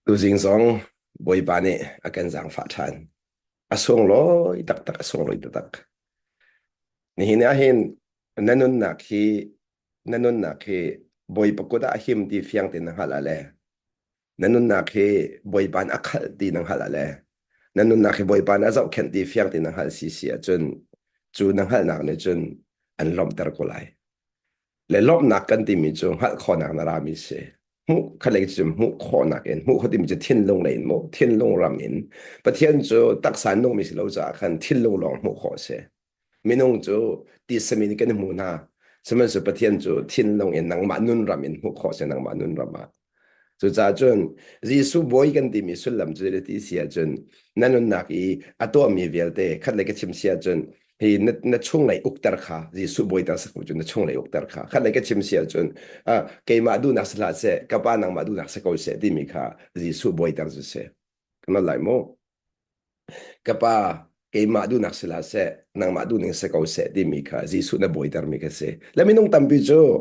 ดูสิงสองบอยปานี่อาการสังฝาทันอาส่งลอยตักตักอาส่งลอยตักตักนี่เห็นอาเห็นนั่นนู่นนักที่นั่นนู่นนักที่บอยปกติอาหิมที่เฟียงตินังฮัลาเลนั่นนู่นนักที่บอยปานอักขัดที่นังฮัลาเลนั่นนู่นนักที่บอยปานอาจจะเข็นที่เฟียงตินังฮัลซีเซียจนจูนังฮัลนักเนี่ยจนอันล้มตะกุไลและล้มนักกันที่มีจงฮัลขอนักนารามิเซ mu khá lấy chừng mu khó nạc en mu khó tìm cho thiên long lên mu thiên long ram in but thiên cho đặc sản nông mình lâu ra khăn thiên long long mu khó sẽ mình nông cho đi xem mình cái mu na xem mình cho but thiên cho thiên long en nang ma nun ram in mu khó sẽ nang ma nun ram ma cho ra chun Giêsu boy kan tìm mình suy làm cho đi xia chun nên nun nạc ý ato mi về thế khá lấy cái chim xia chun thì nó chung lại uk tar kha Giêsu boy ta sắc chun nó chung lại uk tar kha khá lấy cái chim xia chun cái mà đu nạc sla sẽ các bạn năng mà đu nạc sẽ câu sẽ đi mi kha Giêsu boy ta sẽ nó lại mô các bạn cái mà đu nạc sla sẽ năng mà đu nạc sẽ câu sẽ đi mi kha Giêsu nó boy ta mi cái sẽ là mình nông tâm bị cho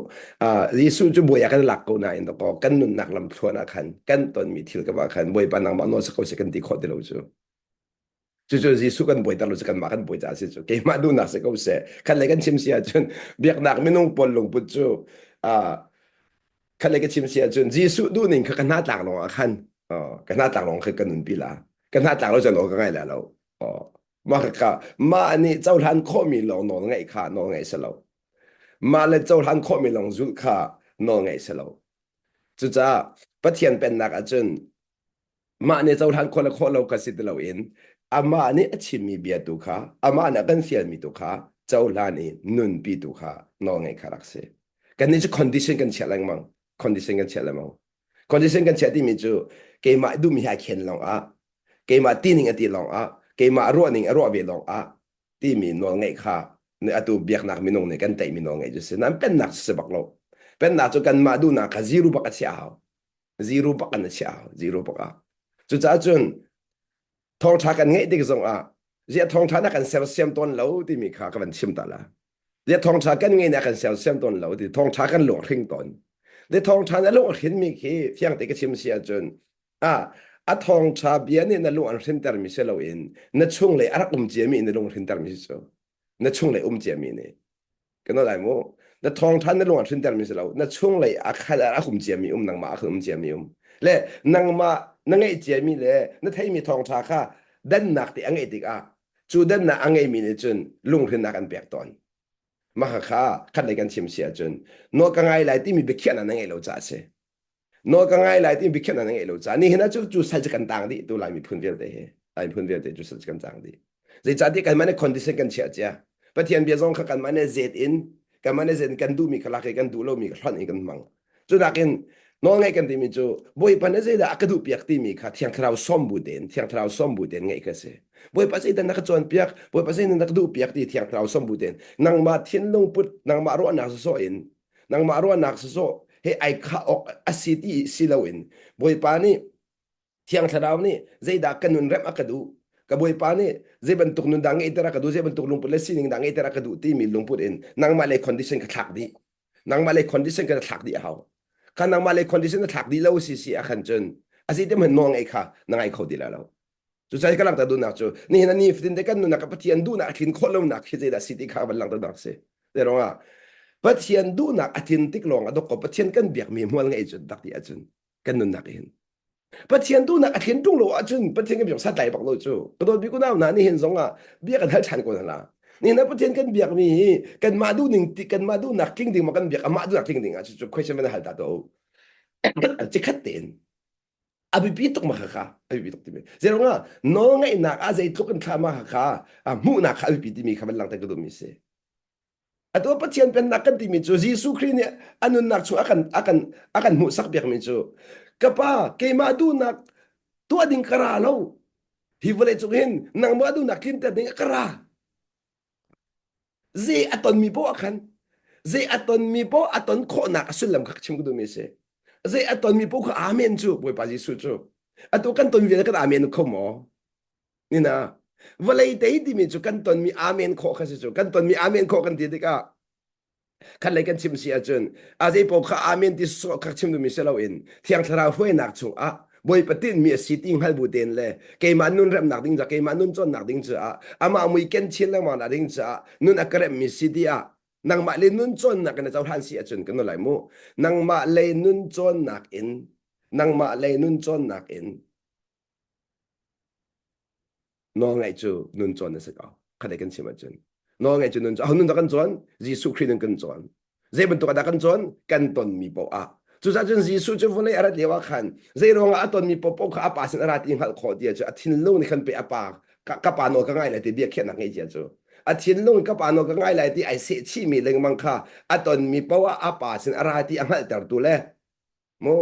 Giêsu cho boy cái lạc câu này nó có căn nun nạc làm thua nạc khăn căn tuần mi thiel các bạn khăn boy bạn năng mà nó sẽ câu sẽ căn đi khó đi lâu cho cho Giêsu kan boy ta lo kan makan boy ta se cho ke ma du na se ko se kan le kan chim sia chun biak nak minung pol long put chu kan le kan chim sia chun Giêsu du ning kan na tak long kan kan na tak long kan nun pi la kan na tak lo jan lo ka ngai la lo ma ka ma ani zau han kho mi long no ngai kha no ngai se lo ma le zau han kho mi long zu kha no ngai se lo chu cha pathian pen nak a chun ma ne zau han kho la kho lo ka sit lo in ama ni achimi bia tu kha ama na kan fial mi tu kha chau la ni nun pi tu kha no ngai kharak se kan ni chu condition kan chelang mang condition kan chelang mang condition kan chati mi chu ke ma du mi ha khen long a ke ma ti ning ati long a ke ma ro ning ro ve long a ti mi no ngai kha ne atu biak nak mi nong ne kan tai mi no ngai ju se nan pen nak se bak lo pen na chu kan ma du na kha zero bak a chia zero bak an chia zero bak a chu cha chun thong thàกันngay đi cái à giờ thong thà nóกัน sell xem tuần lâu thì mình khá cái vấn chim ta là giờ thong thàกันngay nóกัน sell xem tuần lâu thì thong thàกันหลวงทิ้งตอนgiờ thong thà nóหลวงทิ้งมีขี้เพียงแต่ก็ชิมเสียจนทองชาเบียนี่นั่นหลวงทิ้งแต่ไม่ใช่เราเองนั่นช่วงเลยอารักเจียมีนั่นหลวงทิ้งแต่ไม่ใช่นั่นช่วงเลยเจียมีนี่ก็นั่นแหละมั้งนั่นทองท่านนั่นหลวงทิ้งแต่ไม่ใช่เรานั่นช่วงเลยอาคาอารักเจียมีนังมาอาคเจียมีและนังมานังไอเจียมีเลยนั่นไทยมีทองชาค่ะดันนักที่อังเอติกจูดันนักอังเอมีเนี่ยจนลุงขึ้นนักกันเปียกตอนมาค่ะขัดในกันชิมเสียจนนกกังไงไหลที่มีเบียกนั่นอังเอเราจ่าเสนกกังไงไหลที่มีเบียกนั่นอังเอเราจ่านี่เห็นนะจูใส่กันต่างดิตัวลายมีพื้นเวลเดย์ลายพื้นเวลเดย์จูใส่กันต่างดิจะจ่าที่กันมันเนี่ยคอนดิเซนกันเชียจ้าปะเทียนเบียร์ซองกันมันเนี่ยเซตอินกันมันเนี่ยเซตกันดูมีขลักกันดูเรามีขลันอีกันมังจุดนักเองน้องไงกันที่มีจูบอยปันเนี่ยจะอักดูเปียกที่มีค่ะเทียงคราวส้มบูเดนเทียงคราวส้มบูเดนไงกันเสบอยปัสสินักจวนเปียกบอยปัสสินักดูเปียกที่เทียงคราวส้มบูเดนนางมาเทียนลงปุดนางมาร้อนนักโซอินนางมาร้อนนักโซเฮไอข้าออกอาซิตีซิลาวินบอยปานี่เทียงคราวนี่จะดักกันนุนเรมอักดูกับบอยปานี่จะบรรทุกนุนดังเอตระกดูจะบรรทุกลงปุดเลสินิงดังเอตระกดูที่มีลงปุดอินนางมาเลยคอนดิชันกระทักดีนางมาเลยคอนดิชันกระทักดีเอาขันนางมาเลยคอนดิชันถักดีแล้วสิอาขันจนอาศัยที่มันนองไอ้ค่ะนางไอ้เขาดีแล้วจุดใจก็ลังตาดูนักจูนี่นั่นนี่ฟินเด็กันนูนักปะเทียนดูนักขินคนลงนักที่จะได้สิที่ข้าบัลลังตานักเสียเดี๋ยวว่าปะเทียนดูนักอธินติกลงอดกปะเทียนกันเบียกมีมัวไงจุดดักที่อาจุนกันนูนักเห็นปะเทียนดูนักอธินจุงโลอาจุนปะเทียนกันเบียกสัตว์ไหลบักโลจูกระโดดบิกุน่าหนานี่เห็นสองเบียกันทัลชันกว่านั่นละนี่นะปะเทียนกันเบียกมีกันมาดูหนึ่งกันมาดูนักกิ้งดิ่งมากันเบียกมาดูนักกิ้งดิ่งจุด question มันหัลตาโตจะขัดเต็นabi bitok makaka abi bitok timi zero nga no nga ina azay tukan ka makaka mu na ka abi bitimi ka lang ta gudo mise ato patian pen nakan timi jo Jesu Christ ni anun nak chu akan mu sak biak mi chu kapa kay madu nak tu ading karalo hivale chu hin nang madu nak kinta ding kara ze aton mi po akan ze aton mi po aton ko nak asulam ka chim gudo mise zai aton mi po ko amen chu boy pa Jesu chu atu kan ton vi kan amen ko mo ni na valai dei di mi chu kan ton mi amen ko kha chu kan ton mi amen ko kan ti ka kan lai kan chim sia chun a zai po kha amen ti so kha chim du mi selo in thiang thara hoi nak chu boi patin mi sitting hal buten le ke manun ram nak ding ja ke manun chon nak ding cha ama mui ken chin la ma na ding cha nun akare mi sitia nang ma le nun chon nak na chau han si achun kan lai mu nang ma le nun chon nak in nang ma le nun chon nak in no ngai chu nun chon na sa ka khade kan chima chun no ngai chu nun chon nun da kan chon jisu khrin kan chon zeben to da kan chon kan ton mi po a chu sa chun jisu chu vun ai arat lewa khan zai ro nga aton mi po po kha apa sin arat ing hal kho dia chu athin lo ni khan pe apa ka pa no ka ngai la te bia khet na ngai dia chu athin lo ka pa no ka ngai la ti ai se chi mi leng mang kha aton mi po a apa sin arat ti angal tar tu le mo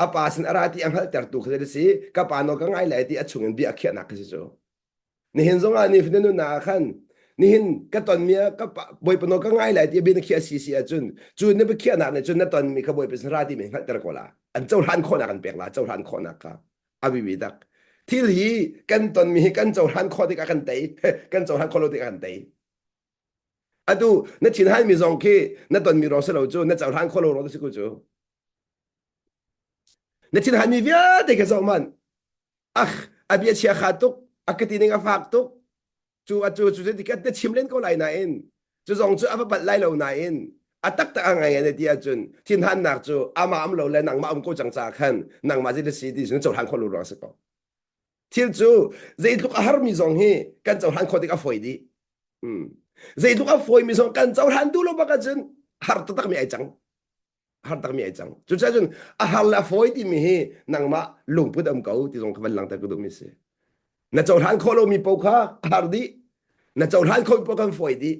apa sin arati angal tar tu khade si ka pa no ka ngai la ti achungen bia khet na ka si chu ni hin zonga ni fnenu na khan ni hin ka ton mia ka boi pano ka ngai lai ti bin khia si si a chun chun ne be khia na ne chun na ton mi ka boi pes ra ti me ngal ter ko la an chau han kho na kan pek la chau han kho na ka abi bi dak thil hi kan ton mi kan chau han kho ti ka kan tei kan chau han kho lo ti kan tei adu na chin han mi zong ki na ton mi ro se lo chu na chau han kho lo ro si ku chu na chin han mi via te ka zo man ach abia chia khatuk akati ni nga faktuk chu ti kat te chim len ko lai na in chu zong chu ava bat lai lo na in atak ta angai ne dia chun thin han nak chu ama am lo le nang ma am ko chang cha khan nang ma ji de si di chu chau han kho lo ro sa ko thil chu zei luk a har mi zong hi kan chau han kho ti ka foi di zei luk a foi mi zong kan chau han du lo ba ka chun har ta tak mi ai chang har tak mi ai chang chu cha chun a har la foi ti mi hi nang ma lung put am ko ti zong ka ban lang ta ku du mi se na chau han kho lo mi po kha har di na chau han kho po kan foi di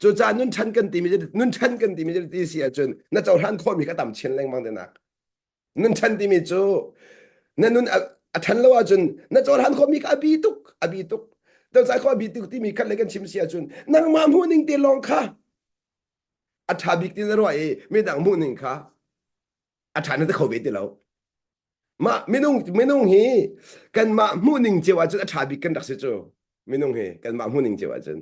chu cha nun chan kan ti mi nun chan kan ti mi ti si a chun na chau han kho mi ka tam chen leng mang de nak nun chan ti mi chu na nun a than lo a chun na chau han kho mi ka abi tuk tao sai kho abi tuk ti mi khat le kan chim si a chun nang ma mu ning te long kha a tha bik ti na ro e me dang mu ning kha a tha na de kho be ti lo ma minung hi kan ma mu ning je wa chun a tha bik kan dak se chu minung hi kan ma mu ning je wa chun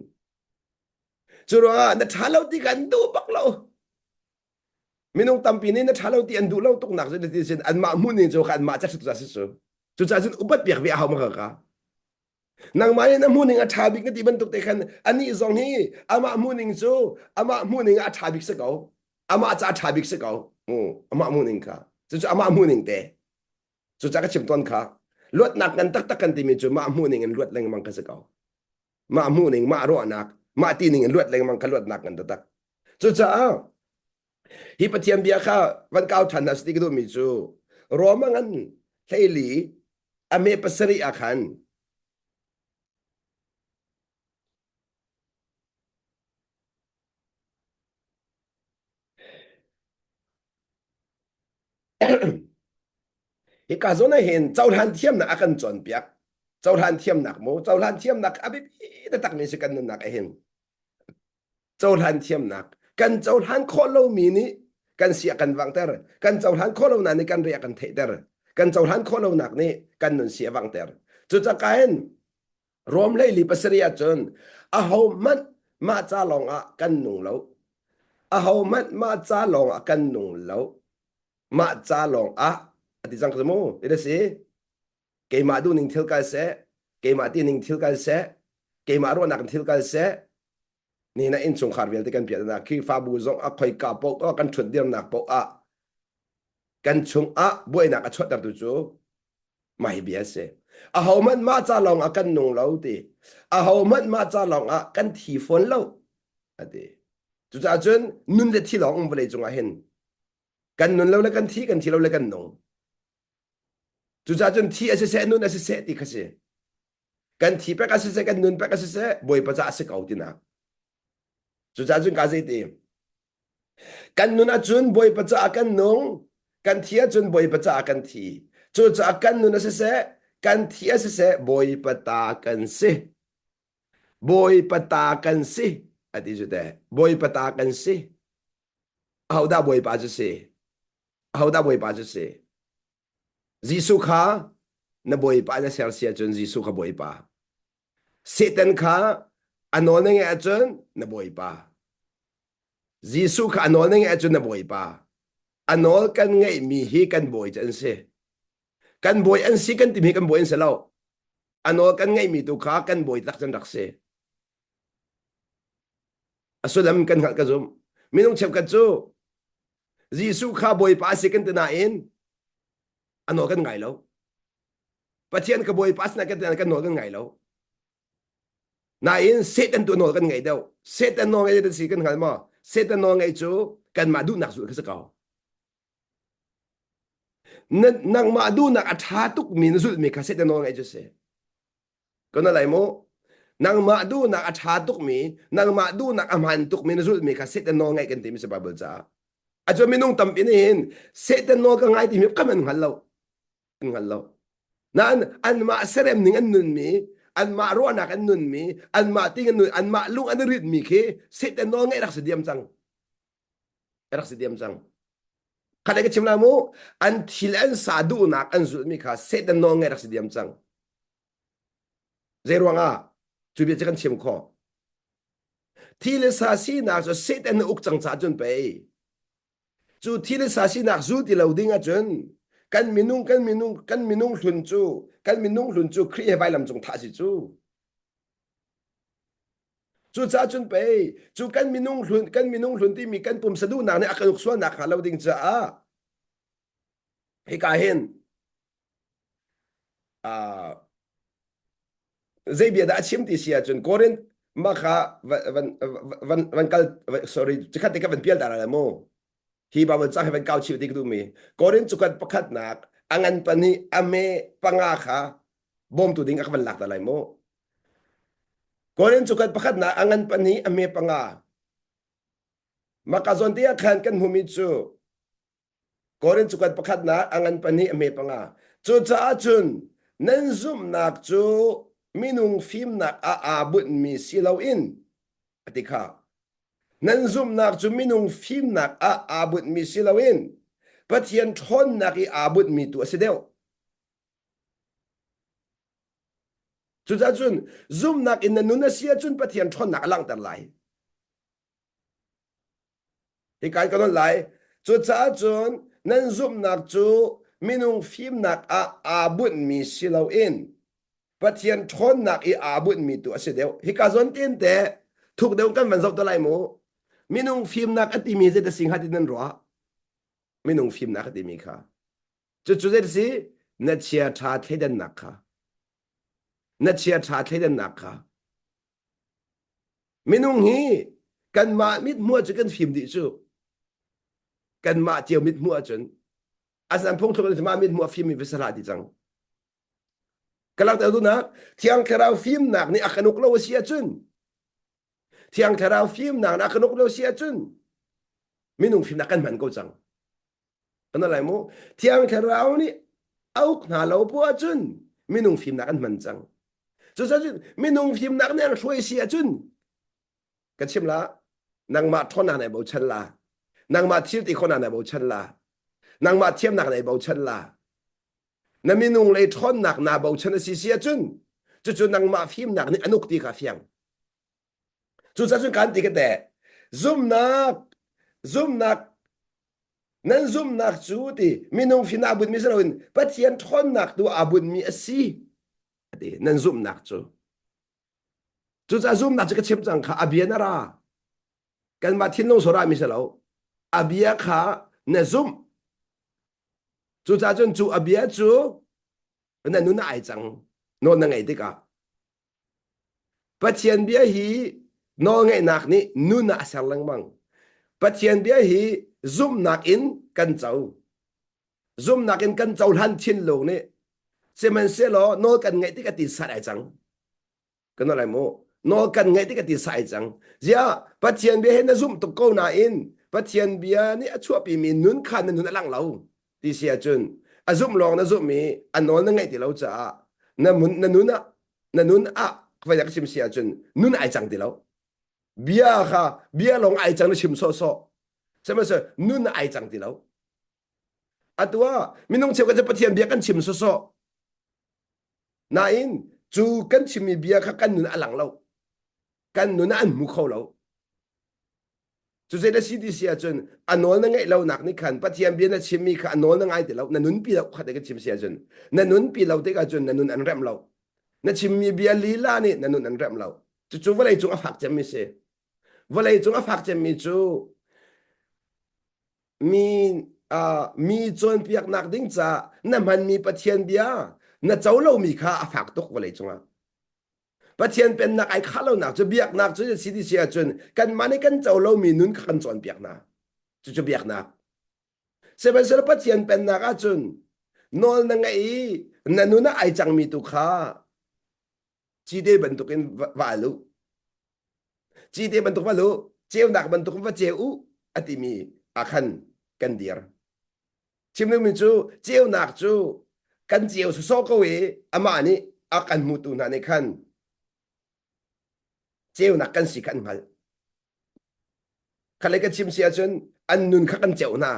chu ro na tha lo ti kan du bak lo minung tampi ni na tha lo ti an du lo tuk nak je ti sin an ma mu ning jo kan ma cha chu cha se chu cha chun ubat biak vi a ha ma ka nang mai na mu ning a tha bik na ti ban tuk te khan ani zong hi ama mu ning chu ama mu ning a tha bik se ko ama cha tha bik se ko ama mu ning ka chu ama mu ning te chu cha ka chim ton kha luat nak kan tak tak kan ti mi chu ma mu ning an luat leng mang ka se ko ma mu ning ma ro nak ma ti ning an luat leng mang ka luat nak kan tak chu cha hi pathiam bia kha van kau than nas ti ku mi chu ro mang an theli ame pasari akhan hi ka zona hen chau han thiam na akan chon piak chau han thiam nak mo chau han thiam nak abi da tak mi se kan nak a hen chau han thiam nak kan chau han kho lo mi ni kan sia kan wang ter kan chau han kho lo na ni kan ria kan the ter kan chau han kho lo nak ni kan nun sia wang ter chu cha ka hen rom le li pasria chon a ho mat ma cha long a kan nung lo a ho mat ma cha long a kan nung lo ma cha long a ati jang mo ida si ke ma du ning thil ka se ke ma ti ning thil ka se ke ma ro nak thil ka se ni na in chung khar vel te kan pia na ki fa bu zong a khoi ka po a kan thut dir nak po a kan chung a boi nak a chot dar tu chu mai bia se a ho man ma cha long a kan nung lo ti a ho man ma cha long a kan thi fon lo ati chu cha chun nun le thi long bu le chung a hen kan nun lo le kan thi lo le kan nung chu cha chun thi a se nun a se ti kha se kan thi pe ka se kan nun pe ka se boi pa cha se kau ti na chu cha chun ka se ti kan nun a chun boi pa cha kan nung kan thi a chun boi pa cha kan thi chu cha kan nun a se kan thi a se boi pa ta kan se boi pa ta kan se ati chu te boi pa ta kan se how da boi pa se how da boi pa se Jisu kha na boi pa na ser sia chun Jisu kha boi pa Satan kha anol nang a chun na boi pa Jisu kha anol nang a chun na boi pa anol kan ngai mi hi kan boi chan se kan boy an si kan timi kan boy an selo ano kan ngai mi tu kha kan boy tak chan rak se asulam kan hal ka zum minung chep ka chu jisu kha boy pa si kan na in ano kan ngai lo pathian ka boy pas na kan no kan ngai lo na in setan tu no kan ngai đâu setan no ngai de si kan hal ma setan no ngai chu kan ma du nak su ka sa ka nang ma du nak atha tuk min zul mi kha setan no ngai chu se ko na lai mo nang ma du nak atha tuk mi nang ma du nak amhan tuk min zul mi kha setan no ngai kan ti mi sa bible cha a chu minung tam pin hin setan no ka ngai ti mi ka man hal lo na an ma serem ning an nun mi an ma ro nak an nun mi an ma ting an nun an ma lung an rit mi ke setan no ngai rak se diam chang kada cái chim mu an thil an sa du nak an zu mi kha setan no ngai rak se diam chang zerwanga chu bi kan chim kho thil sa si na so setan uk chang cha chun pe chu thil sa si nak zu ti lo ding a chun kan minung hlun chu khri he bai lam chung tha si chu cha chun pe chu kan minung hlun ti mi kan pum sadu na ne akanuk so na kha lo ding cha a he ka hen a zai bia da chim ti sia chun koren ma kha van kal sorry chakhat te ka van pial da la mo hi ba van cha he van kau chiu ti du mi koren chu kan pakhat nak angan pani ame panga kha bom tu ding ak van lak da lai mo koren chu kan pakhat na angan pani ame panga makazon ti khan kan humi chu koren chu kan pakhat na angan pani ame panga chu cha chun nan zum nak chu minung phim nak a bun mi silau in atika nan zum nak chu minung phim nak a bun mi silau in pathian thon nak i a bun mi tu asideu chu cha chun zum nak in nanuna sia chun pathian thon nak lang tar lai hi kai kan lai chu cha chun nan zum nak chu minung phim nak a bun mi silau in pathian thon nak i a bun mi tu asideu hi ka zon tin te thuk deu kan van zok to lai mo minung phim nak ati mi je ta sing ha tin ro minung phim nak ati mi kha chu chu je si na chia tha thledan nak kha na chia tha thledan nak kha minung hi kan ma mit mua chu kan phim di chu kan ma chiao mit mua chun asan phong thok ma mit mua phim mi visara di chang kalak ta du na thiang kharau phim nak ni akanuk lo sia chun thiang kharau phim nak na akanuk lo sia chun minung phim nak kan man ko chang ana lai mo thiang kharau ni auk na lo po chun minung phim nak kan man chang chu sa chun minung phim nak ne hloi sia chun ka chim la nang ma thon na nei bo chan la nang ma thil ti khon na nei bo chan la nang ma thiam nak nei bo chan la na minung le thon nak na bo chan si sia chun chu chu nang ma phim nak ni anuk ti kha fiang chu sa chun kan ti ka te zum nak nan zum nak chu ti minung phim abun mi salawin pathian thon nak tu abun mi asi ati nan zum nak chu chu cha zum nak chu ka chim chang kha abian ra kan ma thin long so ra mi salaw abia kha na zum chu cha chun chu abia chu na nu na ai chang no na ngai ti ka pathian bia hi no ngai nak ni nu na asal lang mang pathian bia hi zum nak in kan chau zum nak in kan chau han chin lo ni semen se lo no kan ngai ti ka ti sa ai chang kan no lai mo no kan ngai ti ka ti sa ai chang zia pathian bia he na zum to ko na in pathian bia ni a chua pi mi nun khan nun lang lo ti sia chun a zum long na zum mi an no na ngai ti lo cha na mun na nun a vai yak sim sia chun nun ai chang ti lo bia kha bia long ai chang na chim so so sama se nun ai chang ti lo atwa minung cheu ka je pathian bia kan chim so so na in chu kan chim mi bia kha kan nun alang lo kan nun an mu kho lo chú dây là xí đi xí chun anol na ngay lâu nạc ni khăn bắt thiam biến là chim mi khá anol na ngay thì lâu na nun pi lâu khát cái chim xí chun na nun pi lâu thế cái chun na nun ăn rem lâu na chim mi bia lý la ni na nun ăn rem lâu chú chú vậy chúng áp chém mi xí vậy chúng áp chém mi chú mi mi chôn piak nạc ding cha na man mi bắt thiam bia na cháu lâu mi khá áp tục vậy chúng à bắt thiam bên nạc ai khá lâu nạc chú biak nạc chú xí đi xí chun căn mà này căn cháu lâu mi nun khăn chọn biak nạc chú chú biak nạc seven sila patien pen na ka chun nol na ngai nanuna ai chang mi tu kha chi de bentukin valu chi de bentuk valu cheu nak bentuk va cheu ati mi akhan kan dir chimnu mi chu cheu nak chu kan cheu su so ko we ama ni akan mutu na ne khan cheu nak kan si kan mal khale ka chim sia chun an nun kha kan cheu na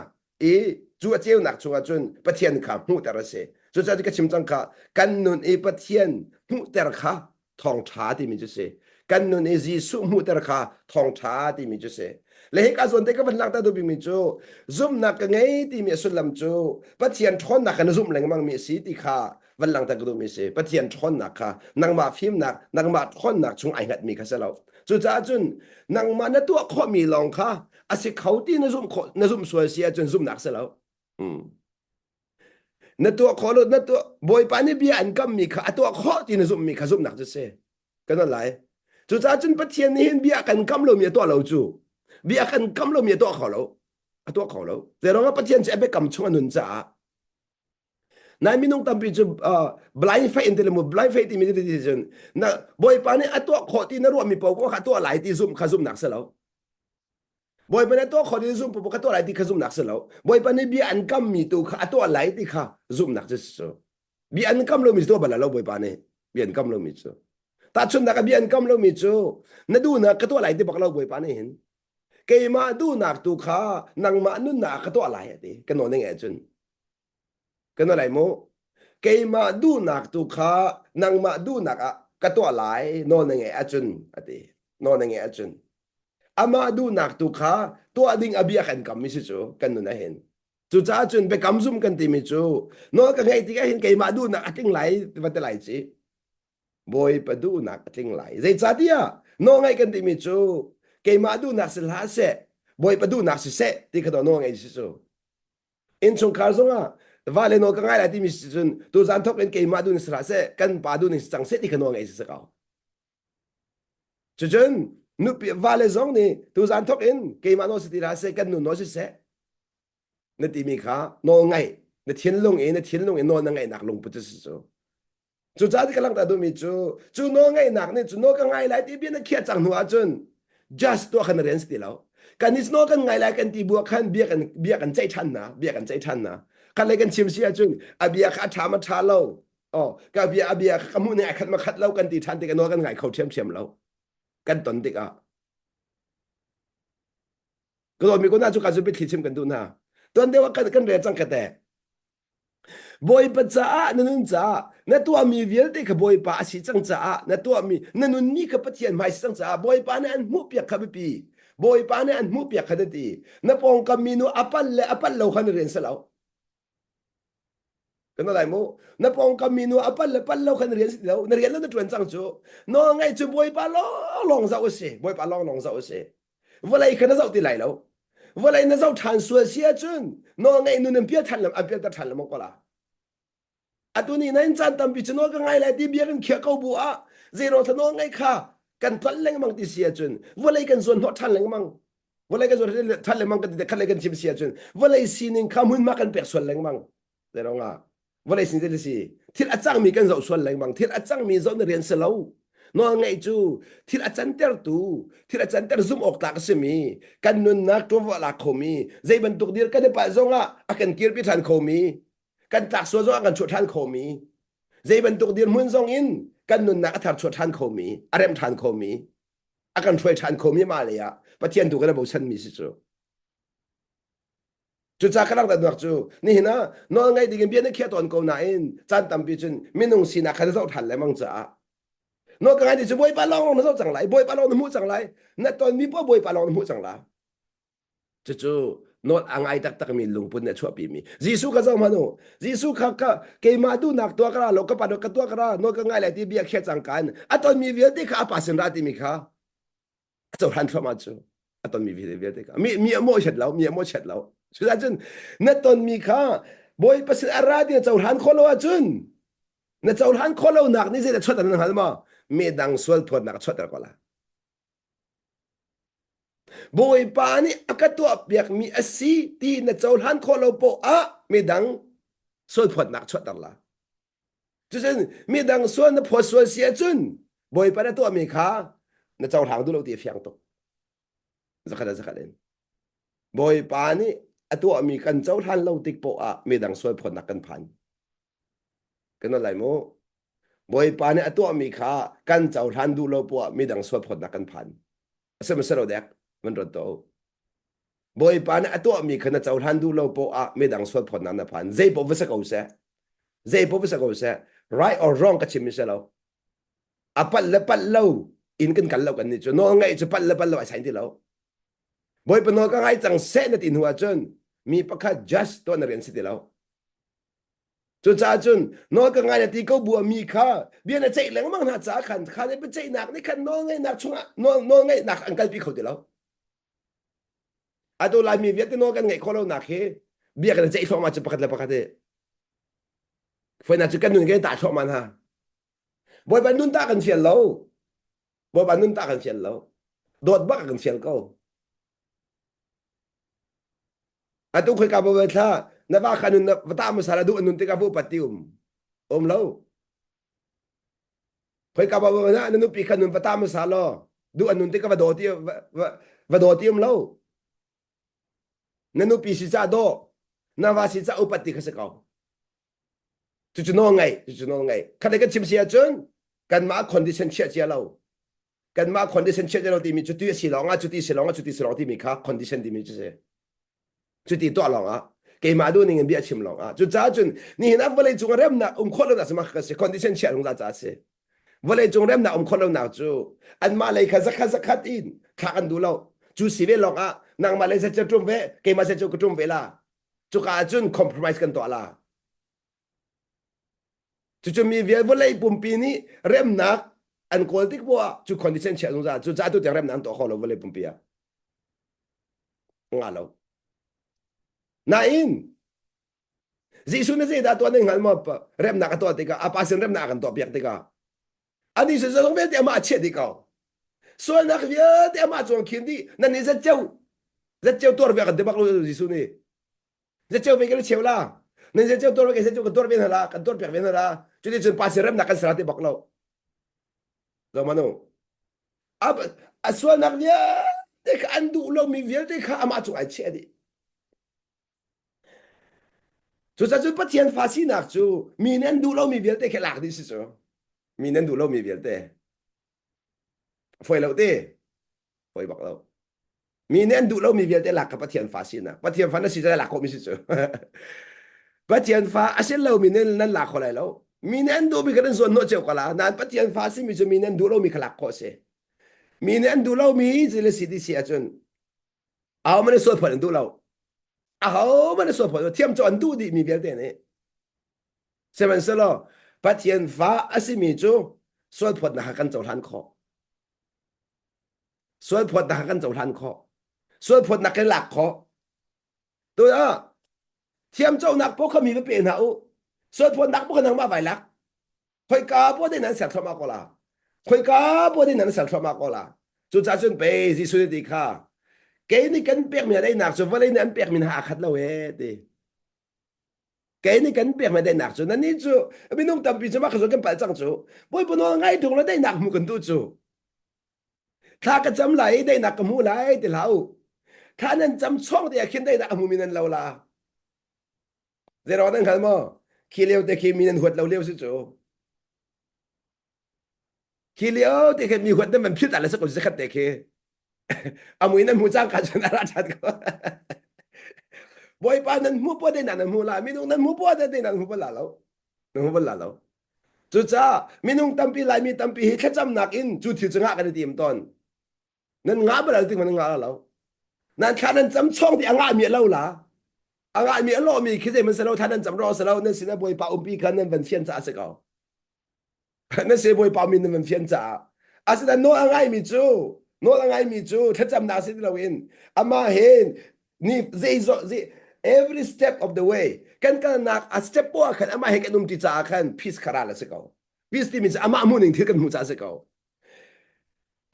e chúa treo nạc chúa chun bắt thiên khá mu tera se chúa cha cái chim chang khá căn nun e bắt thiên mu tera khá thong cha đi mi chú se căn nun e Giêsu mu tera khá thong cha đi mi chú se lấy cái zon cái vấn lạc ta đâu bị mi chú zoom nạc cái ngay đi mi xuân làm chú bắt thiên thon nạc cái zoom lên mang mi sĩ đi khá vấn lạc ta cái đâu mi se bắt thiên thon nạc khá nang ma phim nạc nang ma thon nạc chung ai ngắt mi khá sa lâu chúa cha chun nang ma na tua khó mi lòng khá à sẽ khâu đi na zoom xuôi xia chun zoom nạc sa lâu na tua khó luôn na tua bồi pani bia ăn cam mi khá tua khó thì nó dùng mi khá dùng nặng chứ xe cái nó lại chú cha chân bắt thiên hiên bia ăn cam lâu mi tua lâu chú bia ăn cam lâu mi tua khó lâu giờ nó bắt thiên sẽ bị cầm chung anh cha nãy mình nông tâm bị chú blind faith thì là một blind faith thì mình đi chân na bồi pani tua khó thì nó ruột mi bao có tua lại thì dùng khá dùng nặng sẽ lâu bồi bên đó khó đi zoom bộ cáiตัวlại thì khá zoom nặng sẽ lâu bồi bên bị ăn cam mi tu kháตัวlại thì khá zoom nặng chứ số bị ăn cam lâu mi tu bả lâu bồi bên bị ăn cam lâu mi chú ta chun nãy bị ăn cam lâu mi chú nó đu nãy cáiตัวlại thì bả lâu bồi bên hiện cái mà đu nãy tu khá năng mà nun nãy cáiตัวlại thì cái nó nghe chun cái nó lại mô cái mà đu nãy tu khá năng mà đu nãy cáiตัวlại nó nghe chun thì nó nghe chun ama du nak tu kha to ading abia kan kam mi chu kan nu na hen chu cha chun be kam zum kan ti mi chu no ka ngai ti ka hen ke ma du nak ating lai va te lai chi boy pa du nak ating lai zai cha dia no ngai kan ti mi chu ke ma du nak se la se boy pa du nak se ti ka do no ngai chi chu in chung kar zonga vale no ka ngai la ti mi chun tu zan thok en ke ma du ni se la se kan pa du ni chang se ti ka no ngai se ka chu chun nu pi vale zong ni tu zan thok in ke ma no si ra se kan nu no si se na ti mi kha no ngai na thiên long e no na ngai nak long pu si so chu cha ka lang ta du mi chu no ngai nak ni chu no ka ngai lai ti bi na khia chang nu a chun just to khan ren sti lo kan is no kan ngai lai kan ti bu khan bia kan chai chan na kan lai kan chim sia chun a bia kha tha ma tha lo ka bia ka mu ne khat ma khat lo kan ti than ti kan no kan ngai khau thiam loกันตนติกอ่ะก็เรามีคนน่าจะการจะไปคิดชิมกันดูนะตอนเดียวกันเรียนจังกันแต่บอยปัจจ้านั่นจ้านั่นตัวมีเวลเด็กบอยป้าสิจังจ้านั่นตัวมีนั่นนี่ก็ปะเทียนไม่สิจังจ้าบอยป้านั่นมุเปียกขับปีบอยป้านั่นมุเปียกขัดตีนั่นปองกามิโนอัปปัลเราขันเรียนสลาวกันอะไรมั้งนับปองกามิโนอัปปัลเราขันเรียนสิแล้วเรียนแล้วนั่นชวนจังจูน้องไงจูบอยป้าลองเจ้าเสียบอยป้าลองเจ้าเสียวันไรขันเจ้าตีไหลแล้ววันไรนั่นเจ้าทันส่วนเสียจนน้องไงนู่นเปียทันแล้วเปียทันแล้วมั้งก็ละอะตัวนี้นั่นจันทำพิจารณากันไงเลยที่เบียกันเขียเขาบัวเจโรทน้องไงค่ะกันทันแรงมั้งที่เสียจนวันไรกันส่วนหัวทันแรงมั้งวันไรกันส่วนทันแรงมั้งกันที่ขันแรงกันชิมเสียจนวันไรซีนึงข้ามุนมากันเปียส่วนแรงมั้งเจโรงอ่ะวันนี้สิ่งที่สิที่อาจารย์มีกันเราส่วนแรงบางที่อาจารย์มีส่วนเรียนเสลาน้องไงจูที่อาจารย์เตอร์ตูที่อาจารย์เตอร์ซุ่มออกตากสมีกันนุนนักตัวว่าลักขมีใจบรรทุกเดียร์กันได้ป่ะจงอ่ะอากันเกียร์พิธันขมีกันตักส่วนจงอากันชดทันขมีใจบรรทุกเดียร์มุนจงอินกันนุนนักทัดชดทันขมีอารมณ์ทันขมีอากันช่วยทันขมีมาเลยอ่ะประเทศถูกกันได้บอกฉันมีสิจูจุดจากกลางตัดหนักจูนี่นะน้องไงดิกันเบี้ยนี่แค่ตอนกูนายจันทำพิจิตรไม่นุ่งสีนักขัดเจ้าทันเลยมั้งจ้าน้องไงดิจะบอยปลาลองน้องเจ้าจังไรบอยปลาลองน้ำมูจังไรนั่นตอนมีพ่อบอยปลาลองน้ำมูจังไร chu not angai tak mi lungpun ne chua pi mi jisu ka zong manu jisu ka ke ma du nak to kra lo ka pa do ka to kra no ka ngai la ti bia khe chang kan aton mi vial te kha pa sin ra ti mi kha zo han thoma chu aton mi vial te ka mi mo chet lo chu da chun na ton mi kha boy pas ara ti zo han kholo a chun na zo han kholo nak ni se da chot an hal ma me dang sol thot nak chot ko la boy pa ni akatua biak mi asi ti na chol han kholo po a mi dang sol phot nak chot la chu sen mi dang sol na phot sol sia chun boy pa na to mi kha na chol hang du lo ti fiang to zakha den boy pa ni atua mi kan chol han lo tik po a mi dang sol phot nak kan phan kan lai mo boy pa ni atua mi kha kan chol han du lo po a mi dang sol phot nak kan phan asem sero dek man ro to boy pan ato mi khana chaw han du lo po a me dang sol phon na phan zai po vasa ko se right or wrong ka chim se lo apal le pal lo in kan lo kan ni chu no ngai chu pal le ai sai ti lo boy pa no ka ngai chang se na tin huwa chun mi pakha just to na ren si ti lo chu cha chun no ka ngai na ti ko bu mi kha bia na chei leng mang na cha khan ne pe chei nak ni khan no ngai nak chunga no ngai nak an kal pi kho ti lo ato lai mi viet no kan ngai kholo nak he bia kan chei so ma chu pakhat la pakhat e foi na chu kan nun ge ta so man ha boy ban nun ta kan fiel lo boy ban nun ta kan fiel lo dot ba kan fiel ko ato khoi ka bo tha na ba khanun na ta ma sara du nun te ka bu patium lo khoi ka bo na nu pi khanun ta ma sa lo du anun te ka va do ti va do ti lo nanu pi si cha do na va si cha upati kha se ka chu no ngai khale ka chim sia chun kan ma condition che lo kan ma condition che lo ti mi chu ti si lo nga chu ti si lo ti mi kha condition ti mi chu ti to lo nga ke ma du ning bi a chim lo nga chu cha chun ni na vale chu rem na khol na sama kha se condition che lo la cha se vale chu rem na khol na chu an ma lai kha zakha in kha kan du lo chu si ve lo nga nang ma lai se chu ve ke ma se chu ku ve la chu ka chun compromise kan to la chu mi ve vale pum pi ni rem na an kol tik bo chu condition che lo za chu cha tu rem na to khol vale pum pi a nga lo na in jisu na se da to na ngal ma pa rem na ka to ti ka apa sen rem na kan to piak ti ka ani se zo ve ti ma che ti ka so na khvia ti ma chong khin di na ni za cheu tor ve ka de bak lo jisu ni za cheu ve ke cheu la na za cheu tor ve ke se cheu ka tor ve na la ka tor piak ve na la chu ti chen pa se rem na kan sra ti bak lo zo ma no ab aswa na khvia te ka andu lo mi ve te ka ama chong ai che di chu sa chu pathian fa si nak chu mi nen du lo mi ve te ke lak di si chu mi nen du lo mi ve te foi lo te foi bak lo mi nen du lo mi ve te lak ka pathian fa si na pathian fa na si ja lak ko mi si chu pathian fa asen lo mi nen nan lak ko lai lo mi nen du bi kan zon no cheu ka la nan pathian fa si mi chu mi nen du lo mi khalak ko se mi nen du lo mi ji le si di si a chun aw man so phan du lo aw man so phan thiam cho an du di mi ve te ne se man se lo pathian fa asi mi chu so phan na kan chau han kho so phan na kan chau han kho so phan na kan lak kho tôi đó thiam châu nạc bố khôngมีเป็นหาอุส่วนพวกนักบกนังมาไปลักคอยกาบได้นั้นเสียทมาก็ละคอยกาบได้นั้นเสียทมาก็ละจุดจ้าจุดไปที่สุดที่ข้าเกนี่กันเปียกมีได้หนักส่วนว่าได้นั้นเปียกมีหาขัดเราดิเกนี่กันเปียกมีได้หนักส่วนนั้นนี่จู่ไม่ต้องทำปีจะมาขยันกันไปจังจู่บ่อยปนว่าไงถูกแล้วได้หนักมุกันตู้จู่ถ้าก็จำไหลได้หนักกับมูไหลแต่เราถ้านั้นจำช่องที่ขึ้นได้หนักมูมีนั้นเราละเดี๋ยวเราต้องขันมั้งขี้เลี้ยวแต่ขี้มีนันหัวเราเลี้ยวสิจูขี้เลี้ยวแต่ขี้มีหัวแต่มันพิจารณาสักคนจะขัดแต่ขี้เอามือนั้นมือจ้างกันชนะราชาก็บ่อยปานนั้นมือปวดได้นั่นมือละมีนุ่งนั้นมือปวดได้นั่นมือปวดละแล้วมือปวดละแล้วจุดจ้ามีนุ่งตั้มปีลายมีตั้มปีแค่จำหนักอินจุดที่จะงากันในทีมตอนนั้นงาไปแล้วถึงมันงาแล้ว นั่นข้านั้นจำช่องที่อ่างมีเล่าล่ะอ่างมีเล่ามีคิดเองมันเสร็จแล้วท่านนั้นจำรอเสร็จแล้วนั่นสินะบอยป่าปีกันนั่นเป็นเชียนจ่าเสกเอานั่นสิบอยป่ามีนั่นเป็นเชียนจ่าอาศัยโน้อ่างมีจูโน้อ่างมีจูถ้าจำได้สิเราเห็นอามาเห็นนี่เจ every step of the way กันนักa step ว่ากันอามาเห็นกันนุ่มที่จ่ากันพิสคาราลเสกเอาพิสที่มีอามามุ่งหนึ่งที่กันมุ่งจ่าเสกเอา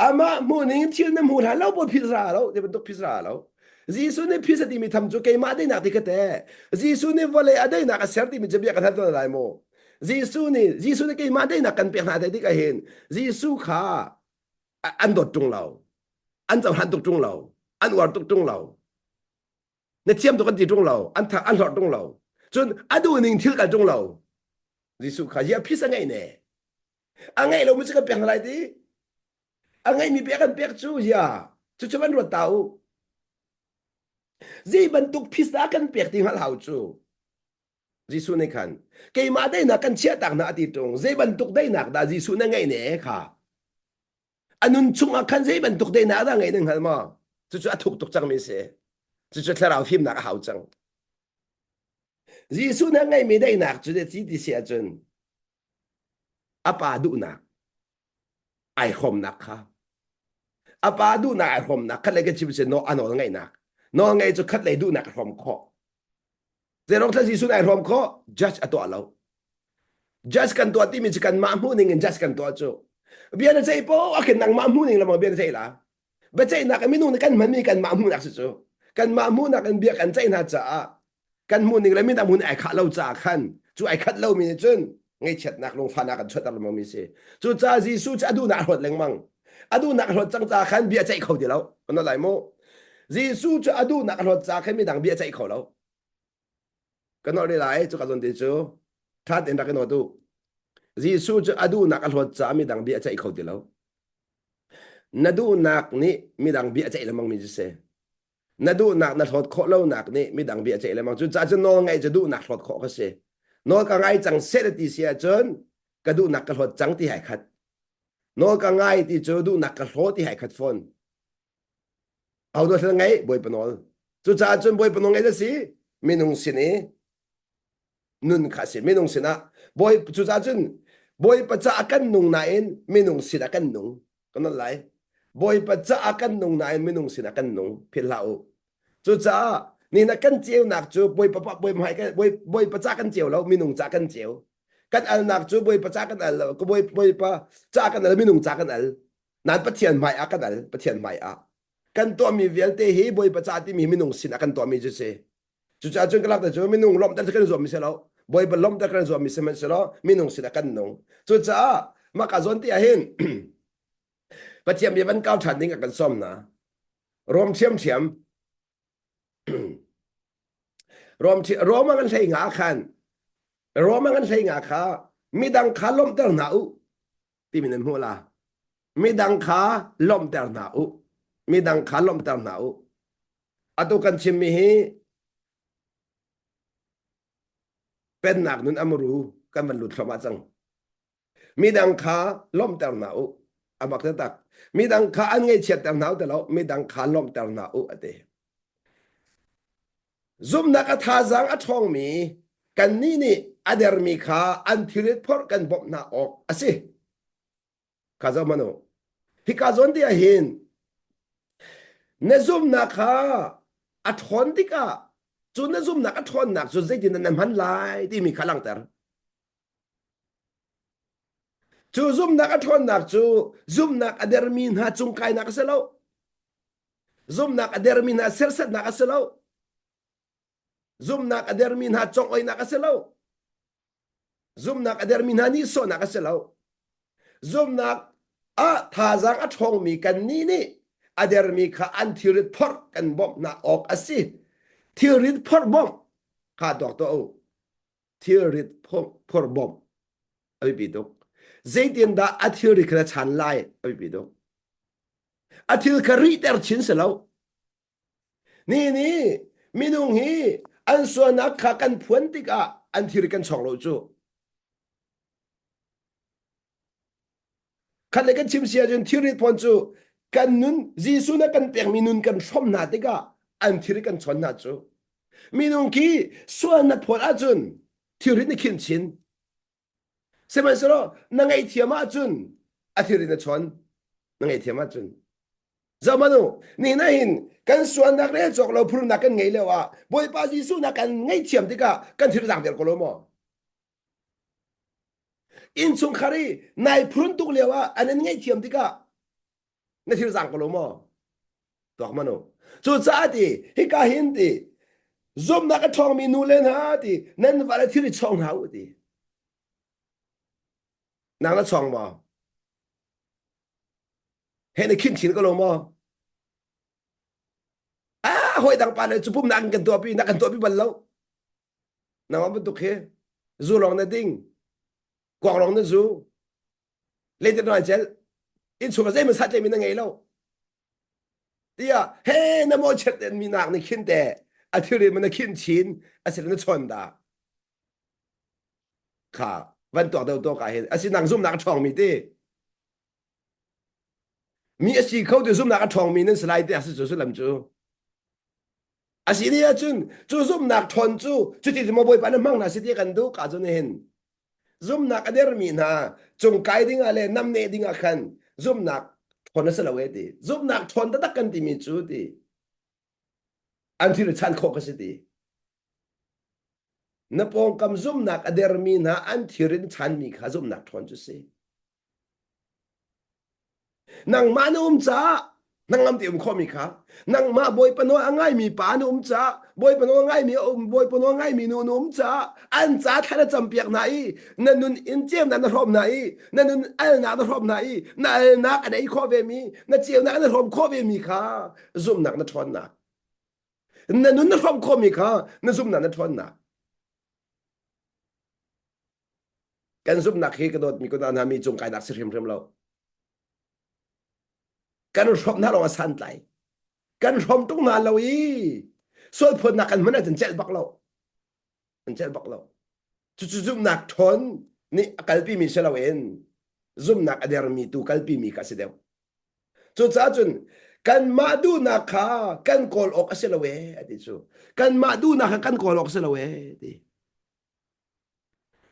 ama morning til nem hur halo bo pizza lo de bendok pizza lo jisu ne pizza di mi tham chu ke ma de na ti kate jisu ne vole adai na ka ser ti mi jebia ka tha lai mo jisu ne ke ma de na kan pe na de ti ka hen jisu kha an dot tung lo an zam han tuk tung lo an war tuk tung lo ne thiam to kan ti tung lo an tha an lor tung lo chun adu ning thil ka tung lo jisu kha ya pizza ngai ne angai lo mu ka pe na lai ti angai mi pe kan pe chu ya chu chu ban ro tau zi ban tuk pizza kan pe ti hal hau chu jisu ne khan ke ma dai na kan chia tak na ati tung zi ban tuk dai nak da jisu na ngai ne kha anun chung a khan zi ban tuk dai na da ngai nang hal ma chu chu athuk tuk chang mi se chu chu tharau phim na ka hau chang jisu na ngai mi dai nak chu de chi ti sia chun apa du na ai khom nak kha apa du na ai khom nak khat le ke chi se no ano ngai nak no ngai chu khat le du nak khom kho ze rong tha jisu na ai khom kho judge ato alo judge kan to ti mi kan ma mu ning judge kan to chu bian na sei po akin nang ma mu ning la mo bian sei la ba sei na kan mi nu kan man mi kan ma mu nak chu kan ma mu nak kan bia kan sei na cha kan mu ning la mi ta mu ai kha lo cha khan chu ai khat lo mi ni chun ngay chat nak long fa na kan chot al mo mi se chu cha jisu cha du na hot leng mang adu nak hot chang cha khan bia chai khau di lo no lai mo jisu cha adu nak hot cha khan mi dang bia chai khau lo kan no le lai chu ka zon ti chu tha den da kan no tu jisu cha adu nak hot cha mi dang bia chai khau di lo nadu nak ni mi dang bia chai lamang mi se nadu nak na hot kho lo nak ni mi dang bia chai lamang chu cha chu no ngai cha du nak hot kho ka se no ka ngai chang se ti sia chun ka du nak ka hot chang ti hai khat no ka ngai ti chu du nak ka hot ti hai khat phoneเอาตัวไงบอยปนอลจุจ้าจนบอยปนอลไงจะสิไม่นุ่งสินี่นุ่นขาสิไม่นุ่งสินะบอยจุจ้าจนบอยปัจจักันนุ่งนายไม่นุ่งสินะกันนุ่งก็นั่นแหละบอยปัจจักันนุ่งนายไม่นุ่งสินะกันนุ่งเพียงเราจุจ้านี่นักกันเจียวหนักจูบอยปะบอยไม่กันบอยปัจจักันเจียวแล้วไม่นุ่งจักกันเจียวกันอันหนักจูบอยปัจจักันอันแล้วก็บอยปัจจักันอันไม่นุ่งจักกันอันนั้นปะเทียนไม่อากันอันปะเทียนไม่อากันตัวมีเวลเตะบอยประจาที่มีนุ่งสินะกันตัวมีจุเสจุจ้าจนกลักแต่จุมีนุ่งล้มแต่กันรวมมิเสแล้วบอยบล้มแต่กันรวมมิเสมันเสแล้วมีนุ่งสินะกันนุ่งจุจ้ามากระจนที่เห็นประเทียมมีวันเก้าชั้นนี่กันซ้อมนะรวมเชียมรวมมันใช้งาขันรวมมันใช้งาขามีดังขาล้มแต่หนาวที่มีนั่นหัวละมีดังขาล้มแต่หนาวมีดังขาลมตามหนาวอตุกันชิมมีเป็นหนักนุนอมรูกันมันหลุดเข้ามาจังมีดังขาลมตามหนาวอาบักตักมีดังขาอันไงเฉียดตามหนาวแต่เรามีดังขาลมตามหนาวอเดซุมนักทาจังอัทองมีกันนี่อเดอร์มีขาอันทิริตพอร์กันบบหน้าออกอะสิข้าเจ้ามันโอฮิกาซอนที่เห็นนซุมนักข้าอัทอนติกาจุนซุมนักอัทอนนักจุดใจดินนั้นมันลายที่มีขลังเตอร์จูซุมนักอัทอนนักจูซุมนักอเดอร์มินหาจุงไกนักเสลาซุมนักอเดอร์มินหาเซลเซตนักเสลาซุมนักอเดอร์มินหาจงไอนักเสลาซุมนักอเดอร์มินหานิโซนักเสลาซุมนักทาจังอัทองมีกันนี่อเดอร์มีข้าอันทิริตพอร์กันบ่มนาออกอสิทิริตพอร์บ่มข้าดอกตัวเอาทิริตพอร์บ่มอภิปิดกเจดินดาอัทิริกระชันไลอภิปิดกอัทิริกรีเตอร์ชินเสลานี่มินุงฮีอันส่วนนักข้ากันพวนติกาอันทิริกันช่องโลจูขันเลยกันชิมเสียจนทิริตพอนจูกันนุนจีสุนักกันเปียกมีนุนกันชมนาติกา an thiri kan chon na chu minung ki suan na phol ajun thiri ni khin chin seman soro na ngai thiama chun a thiri na chon na ngai thiama chun zamanu ni na hin kan suan nak le chok lo phur na kan ngai lewa boy pa jisu na kan ngai thiam tika kan thiri jang der ko lo mo in chung khari nai phurun tuk lewa anen ngai thiam tika na thiri jang ko lo mo tok manu chu cha ti hi ka hin ti zoom na ka thong mi nu len ha ti nan wala thiri chong ha u ti nang na chong mo he na khin chin ko lo mo a hoi dang pa le chu pum nang kan to pi na kan to pi ban lo na ma bu khe zu long na ding kwang long na zu le de no chel in chu ka zai ma sa je mi na ngai lo tia he na mo chet den mi nak ni khin te a thiri man na khin chin a se na chon da khaวันตัวเดียวตัวกายเห็นอาศัยนั่งซุ่มนักทองมีดิมีอาศัยเขาจะซุ่มนักทองมีนั่นสไลด์อาศัยจู่ๆลำจู่อาศัยนี่จุนจู่ซุ่มนักทอนจู่ที่จะมาบ่อยปานมั่งนะสิที่กันดูกาจุนเห็นซุ่มนักอเดอร์มีนะจงไกดิ้งอะไรน้ำเนดิ้งอาคันซุ่มนักทอนนั่นสละเวดีซุ่มนักทอนตัดกันที่มีจู่ดิอันที่เราชันโคกสิดีนับองคำซุ่มนักอเดอร์มีนะอันที่รินชันมีข้าซุ่มนักทอนจุสินังมานุมจ้านังงามที่ข้อมีข้านังมาบอยปนว่าง่ายมีปานุมจ้าบอยปนว่าง่ายมีบอยปนว่าง่ายมีนุมจ้าอันจ้าท่านจำเปียกไหนนั่นนุนอินเจียมนั่นรอบไหนนั่นนุนอันนักรอบไหนนั่นนักอะไรข้อเวมีนั่นเจียวนักรอบข้อเวมีข้าซุ่มนักนั่นทอนนักนั่นนุนรอบข้อมีข้านั่นซุ่มนักนั่นทอนนักกันซุ่มนักเฮกระโดดมีคนนั้นมีจงกายนักสิริมเริ่มเรากันรบน่าเราสันไลกันรบตุ้งนาเราอีส่วนผลนักกันมันอาจจะเจ็บบักเรามันเจ็บบักเราจุ่มนักทนนี่กัลปีมีเชลเวนซุ่มนักอเดอร์มีตูกัลปีมีกัสเดียวจุดจ้าจุนกันมาดูนักขากันกอลออกเชลเวอดีจูกันมาดูนักกันกอลออกเชลเวดี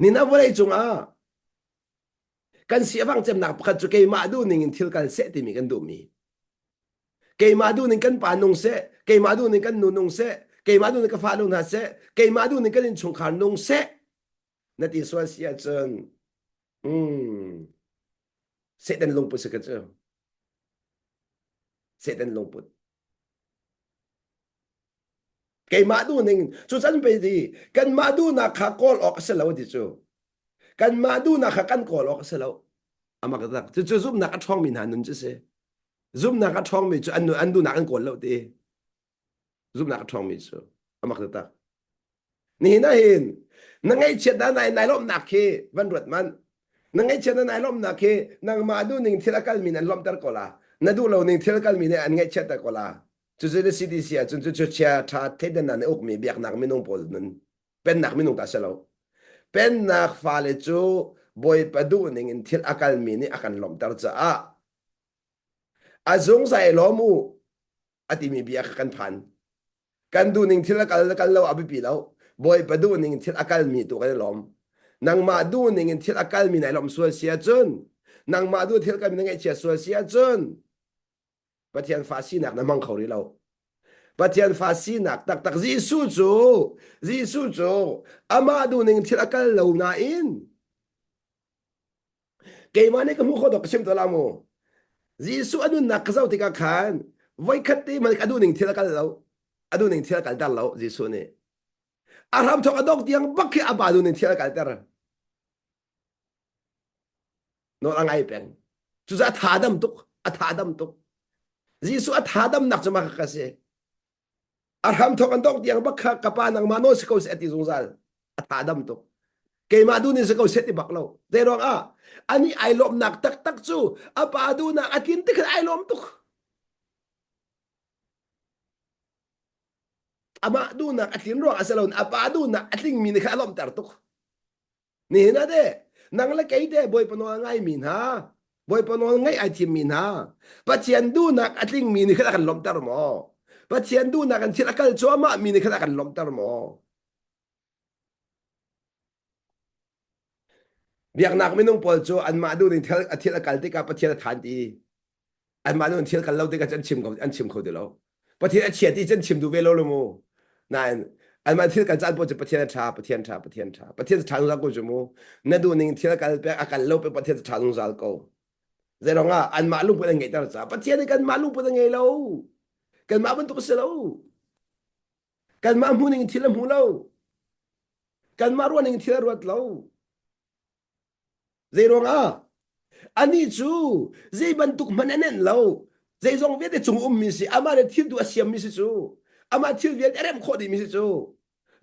นี่นับว่าอะไรจุงกันเสียฟังจำหนักขัดจุเกยมาดูหนึ่งทิลกันเสติมีกันดูมีเกยมาดูหนึ่งกันปานงเสเกยมาดูหนึ่งกันนุนงเสเกยมาดูหนึ่งกันฟ้าลงหาเสเกยมาดูหนึ่งกันชงขานงเสนั่นที่ส่วนเสียจนเสดันลงปุสกันเจ้าเสดันลงปุเกยมาดูหนึ่งจุดนั้นไปดีกันมาดูนักขากอลออกเสแล้วดิจูกันมาดูนักขกันกอลออกเสแล้วอามาก็ตักจะซุ่มนักช่องมีหานุนจะเสซุ่มนักช่องมีจูอันดูนักอันกอลแล้วดีซุ่มนักช่องมีจูอามาก็ตักนี่นะเห็นนั่งไงเช็ดด้านในล้อมนักเควันรวดมันนั่งไงเช็ดด้านในล้อมนักเคนั่งมาดูหนึ่งเทเลกัลมีนั่นล้อมตะกอลานั่นดูเราหนึ่งเทเลกัลมีเนี่ยอันไงเช็ดตะกอลาจุดที่ซีดีซีจุดเชียร์ชาเทเดนันอกมีเบียกนักไม่นงปอลนั่นเป็นนักไม่นงตาเสลาเป็นนักฟาเลจูบอยประดูหนึ่งที่อาการมีนี่อาการลมตาจ้าอาจงใส่ล้อมูอติมีเบียกกันพันกันดูหนึ่งที่อาการเราเอาไปปีแล้วบอยประดูหนึ่งที่อาการมีตัวกันล้อมนางมาดูหนึ่งที่อาการมีไหนล้อมส่วนเสียจนนางมาดูที่อาการมีไหนเสียส่วนเสียจนปะเทียนฟาซีนักน้ำมันเขาหรือเราปะเทียนฟาซีนักตักจีสูจูอามาดูหนึ่งที่อาการเราหน้าอินเกย์มันนี่ก็มุขดอกชิมตัวละโมจีสูอนุนักเจ้าที่กัขันไว้คัดตีมันอดูหนึ่งที่อาการเราอดูหนึ่งที่อาการดัลเราจีสูเนี่ยอารามทอกอดอกเตียงบักขี้อาบาดูหนึ่งที่อาการแต่ละโน้ตอะไรเป็นจุดจะถาดำตุกถาดำตุกจีสุอัฐาดำนักจะมาคัสเซอารามทกันตกเดียงบักขกับปานังมาโนสกอเซติซงซัลอัฐาดำตุกเกมาดูนี่สกอเซติบักเราเดรองอันนี้ไอลมนักตักจูอาปาดูนักอากินติกไอลมตุกอามาดูนักอากินรองอาเซลอนอาปาดูนักอาทิงมีนิคาลมตาร์ตุกนี่นะเด้นังละไกเด้บอยปนวง่ายมีนะบอยปนวง่ายไอทีมีนะปัจจัยดูนักอาทิงมีนิคากันลมตาร์มอ bắt thiền du na kan thil akal cho ma mi ni khana kan lom tar mo việc nạc mình nông bol cho anh mà đu nên thil akal te ka pathian than ti anh mà đu thil kan lo te ka chan chim ko an chim ko de lo pathian chiat ti chan chim du ve lo lo mo nan anh mà thil kan chan po che pathian tha ra ko ju mo na du ning thil kal pe akal lo pe pathian tha nung zal ko zai rong a anh mà lung pe ngai tar cha pathian kan ma lung pe ngai lo kan ma ban tu ko se lo kan ma mu ning thil mu lo kan ma ro ning thil ro lo zai rong a ani chu zai ban tuk mananen lo zai zong ve de chung mi si ama de thil du asiam mi si chu ama thil ve erem kho di mi si chu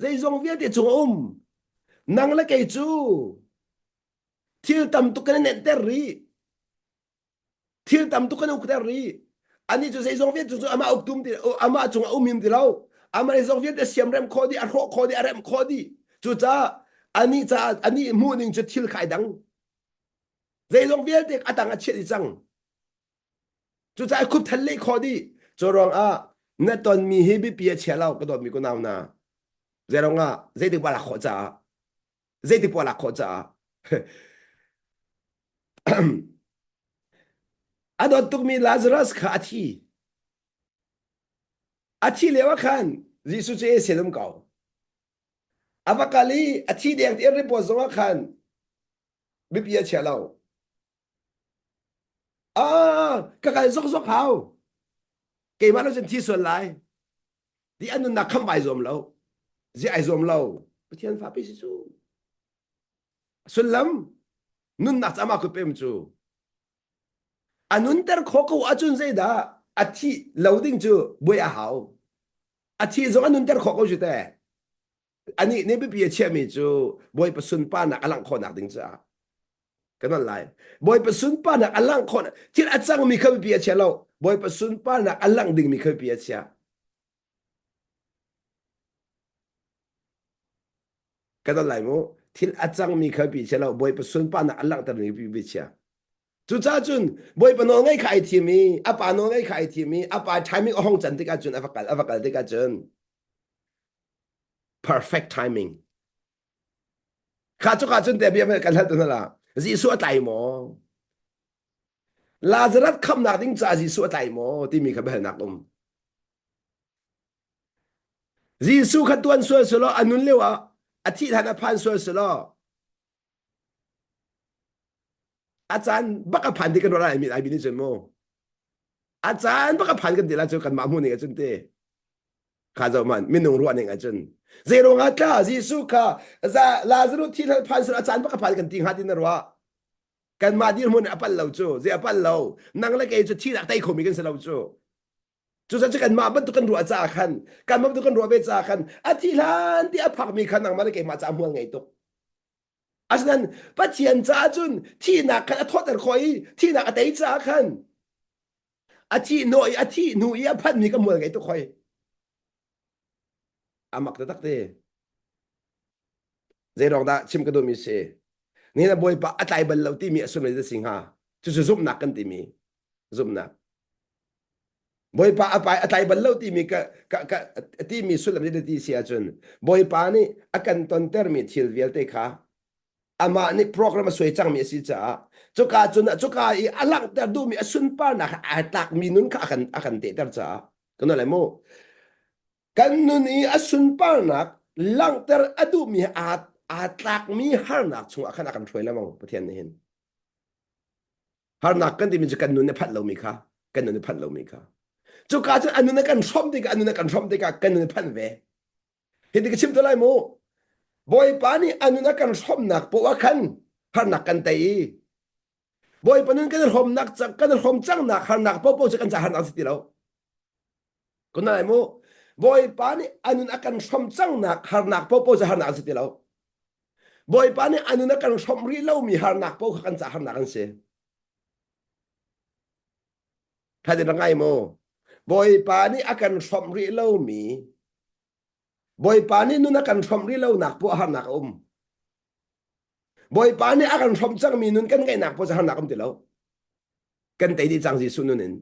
zai zong ve de chung nang la kai chu thil tam tuk kan nen ter ri thil tam tuk kan uk ter ri ani chu zai zong ve chu ama uk tum ti ama chung mim ti lo ama zai zong ve de siam rem kho di a kho di arem kho di chu cha ani mu ning chu thil khai dang zai zong ve de atang a che di chang chu cha khup thal le kho di chu rong a na ton mi hi bi pia che lao ka dot mi ko naw na zai rong a zai di wala kho cha zai di wala kho cha adot tuk mi Lazarus kha athi lewa khan jisu che selum kau avakali athi dek ti report zonga khan bi pia che lao ka ka zok zok hao ke ma lo chen thi son lai di anu na kham bai zom lo ji ai zom lo pathian fa pi si chu sun lam nun na chama ku pem chu anun ter kho ko achun zai da athi loading chu boi a hao athi zong anun ter kho ko ju te ani ne bi pi che mi chu boi pa sun pa na alang kho na ding cha cái nó lại bồi bê xuân pa na alang con thì anh chăng mi khơi bia chia lâu bồi bê xuân pa na alang đinh mi khơi bia chia cái nó lại mo thì anh chăng mi khơi bia chia lâu bồi bê xuân pa na alang ta đinh bia chia chú cha chun bồi bê nó ngay khai thì mi apa nó ngay khai thì mi apa timing ở hong chân thì cái chun avakal thì cái chun perfect timing khá chun để bia mình cái hết đó là gì số tài mo Lazarus khăm nạc tính cha Giêsu tại mồ thì mình khăm bèn nạc Giêsu khát tuan xuôi xuôi lo anun leo à thi thằng phan xuôi xuôi lo chan bắt cái phan thì cái đó là mình ai biết chân mồ chan bắt cái phan cái gì là cho cần mamu này cái chân tê khá giờ mình nung ruộng này cái chân zero ngắt cả Giêsu cả za Lazarus thi thằng phan xuôi chan bắt cái phan cái tiếng hát đi nữa kan ma dir mun apal lo chu ze apal lo nang la ke chu thi dak tai khomi kan se lo chu sa kan ma ban tu kan ruwa cha khan kan ma tu kan ruwa be cha khan a thi lan ti a phak mi khan nang ma ke ma cha mual ngai tu asnan pathian cha chun thi na kan a thot er khoi thi na a dei cha khan a thi noi a thi nu i a phan mi ka mual ngai tu khoi amak ta tak te ze rong da chim ka do mi seนี่นะบอยปะอะไรบัลลังที่มีอสุนัยสิงหาจะซุ่มนักกันที่มีซุ่มนักบอยปะอะไรบัลลังที่มีกะที่มีสุลมันที่เสียจนบอยปะนี่อาการตอนเตอร์มีทิลเวลเตค่ะอามานี่โปรแกรมสวยจังมีสิจ้าจุกาจนจุกาอีอลังแต่ดูมีอสุนปานะอาตักมีนุนค่ะอาการเตะเตอร์จ้าก็นั่นแหละโมกันนุนอีอสุนปานะลังแต่อดูมีatlak mi har nak chung akan akan throi lamang pathian ne hin har nak kan ti mi kan nu ne phat lo mi kha kan nu ne phat lo mi kha chu ka chu anu ne kan thom ti ka anu ne kan thom ti ka kan nu ne phan ve hi ti ka chim to lai mo boy pa ni anu na kan thom nak po wa khan har nak kan tai boy pa nun kan thom nak chang kan thom chang nak har nak po cha kan cha har nak ti lo ko na lai mo boy pa ni anu na kan thom chang nak har nak po cha har nak ti lo boy pa ni anu na kan som ri lo mi har nak po kan cha har nak an se tha de ngai mo boy pa ni akan som ri lo mi boy pa ni nu na kan som ri lo nak po har nak boy pa ni akan som chang mi nun kan ngai nak po har nak ti lo kan tai di chang ji sununin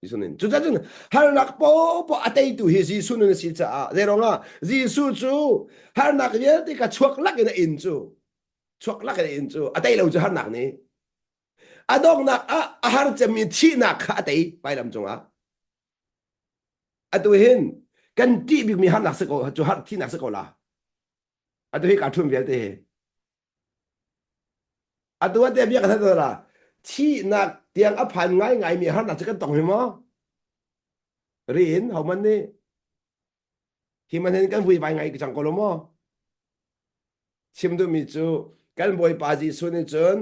Isunin chu cha chun har nak po atei tu hi Jisu si cha zeronga Jisu chu har nak ye ti ka chuak lak ina in chu chuak lak ina in chu atei lo chu har nak ni adong nak a har chemi thi nak kha atei pai lam chunga atu hin kan ti bi mi har nak se ko chu har thi nak se ko la atu hi ka thum vel te atu ate bi ka tha la thi nak tiang a phan ngai ngai mi har nak se kan tong hi mo rin hau man ni khi man hen kan vui vai ngai chẳng có lo mo chim du mi chu kan boy pa ji su ni chun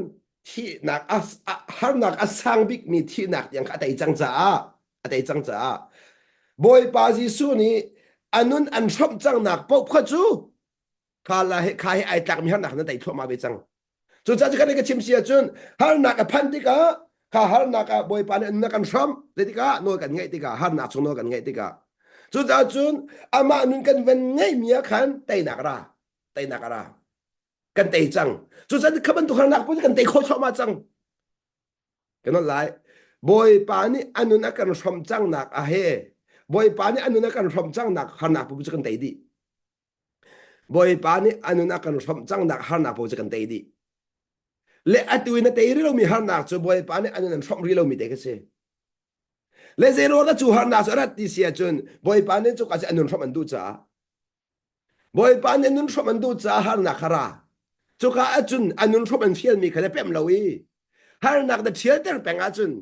thi nak har nak a sang big mi thi nak yang ka tai chang cha a tai chang cha boy pa ji su ni anun an thom chang nak po kha chu kha la he khai ai tak mi har nak na tai tho ma be chang chu cha kan cái chim sia chun har nak a phan ti ka kha har nak a boy pa ni na kan thom le ti ka no kan ngai ti ka har nak chu no kan ngai ti ka chu cha chun ama anun kan ven ngai mi khan tai nak ra tai nak raกันเตยจังจุดนั้นขบันตุขนักพูดกันเตยโคตรมาจังกันนั่นแหละบอยปานี่อันนู้นกันชมจังหนักอะเฮบอยปานี่อันนู้นกันชมจังหนักขนักพูดกันเตยดีบอยปานี่อันนู้นกันชมจังหนักขนักพูดกันเตยดีและอัตวินเตยเรามีขนักจูบอยปานี่อันนู้นชมรีเรามีเตยกันเสียและเซโร่ก็จูขนักสุดที่เสียจนบอยปานี่จูก็จะอันนู้นชมมันดูจ้าบอยปานี่อันนู้นชมมันดูจ้าขนักขราจุกอาจุนอันนู้นชอบมันเฟียนมีใครเป็นเราอีฮาร์นักเดเชียร์เตอร์เป็นอาจุน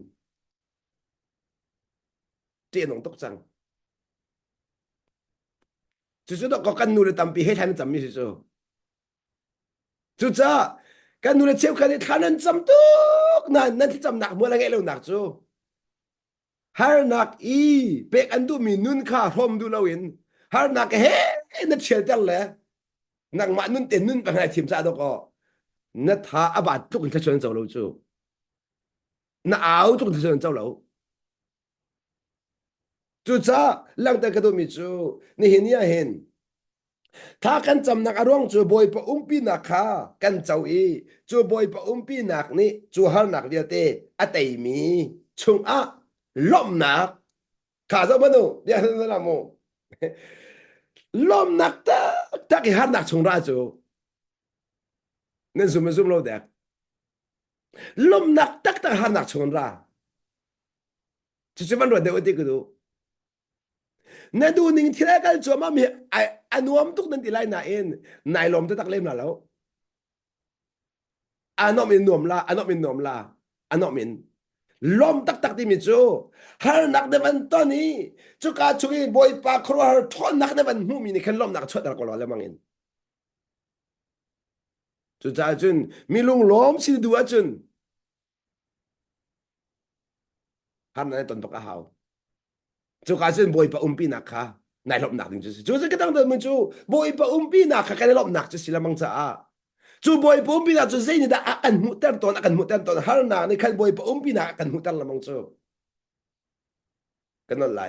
เจียนงตกจังจู่ๆก็กันนูร์ตั้มปีให้ทันจำมีจู่ๆจู่ๆกันนูร์เชี่ยวกันทันจำตุกนั่นที่จำหนักเมื่อไรเราหนักจู่ฮาร์นักอีเป็กอันดูมีนุ่นข้าพรมดูเราเห็นฮาร์นักเฮ้นั่นเชียร์เตอร์เลยนักมานุ่นเต็นนุ่นเป็นไงทีมชาติก็นั่นท่าอาบัดทุกคนจะชวนเจ้าเราจู่นั่นเอาทุกคนจะชวนเจ้าเราจู่จ้าหลังแต่กระโดดมีจู่นี่เห็นยังเห็นถ้ากันจำนักอารมณ์จู่บอยปะปีนักข้ากันเจ้าอีจู่บอยปะปีนักนี่จู่ฮานักเดียวเตะอะเตยมีชงอะล้มนักข้าจะมาดูเดี๋ยวจะละโมล้มนักตะกี้ฮานักชงราจู่นั่นซุ่มซุ่มเราเด็กล้มนักตะฮานักชงราจู่มันรวดเดียวตีกูดูนั่นดูนิ่งที่แรกกันจู่มามีไออันวมทุกนั่นที่ไรน่าเอ็นนายลมจะตักเล่มแล้วอันนั้นเป็นนวมละอันนั้นเป็นนวมละอันนั้นเป็นลมตักที่มีจู่ฮานักเดวันตอนนี้จู่กาจู่อีบอยปากครัวทอนนักเดวันหูมีนี่แค่ลมนักชดตะกอลแล้วมั้งเองจู่จ้าจุนมีลุงล้อมสิดูอาจุนฮันนั่นตอนตกอาหาวจู่กาจุนบอยปะปีนักค่ะนายลมนักจริงๆจู่จะก็ตั้งแต่มันจู่บอยปะปีนักค่ะแค่ลมนักจะสิละมังจ้าจู่บอยปะปีนักจู่เซนี่ดาอันมุตเตอร์ตอนอันมุตเตอร์ตอนฮันนักนี่แค่บอยปะปีนักอันมุตเตอร์ละมังจู่กันนั่นแหละ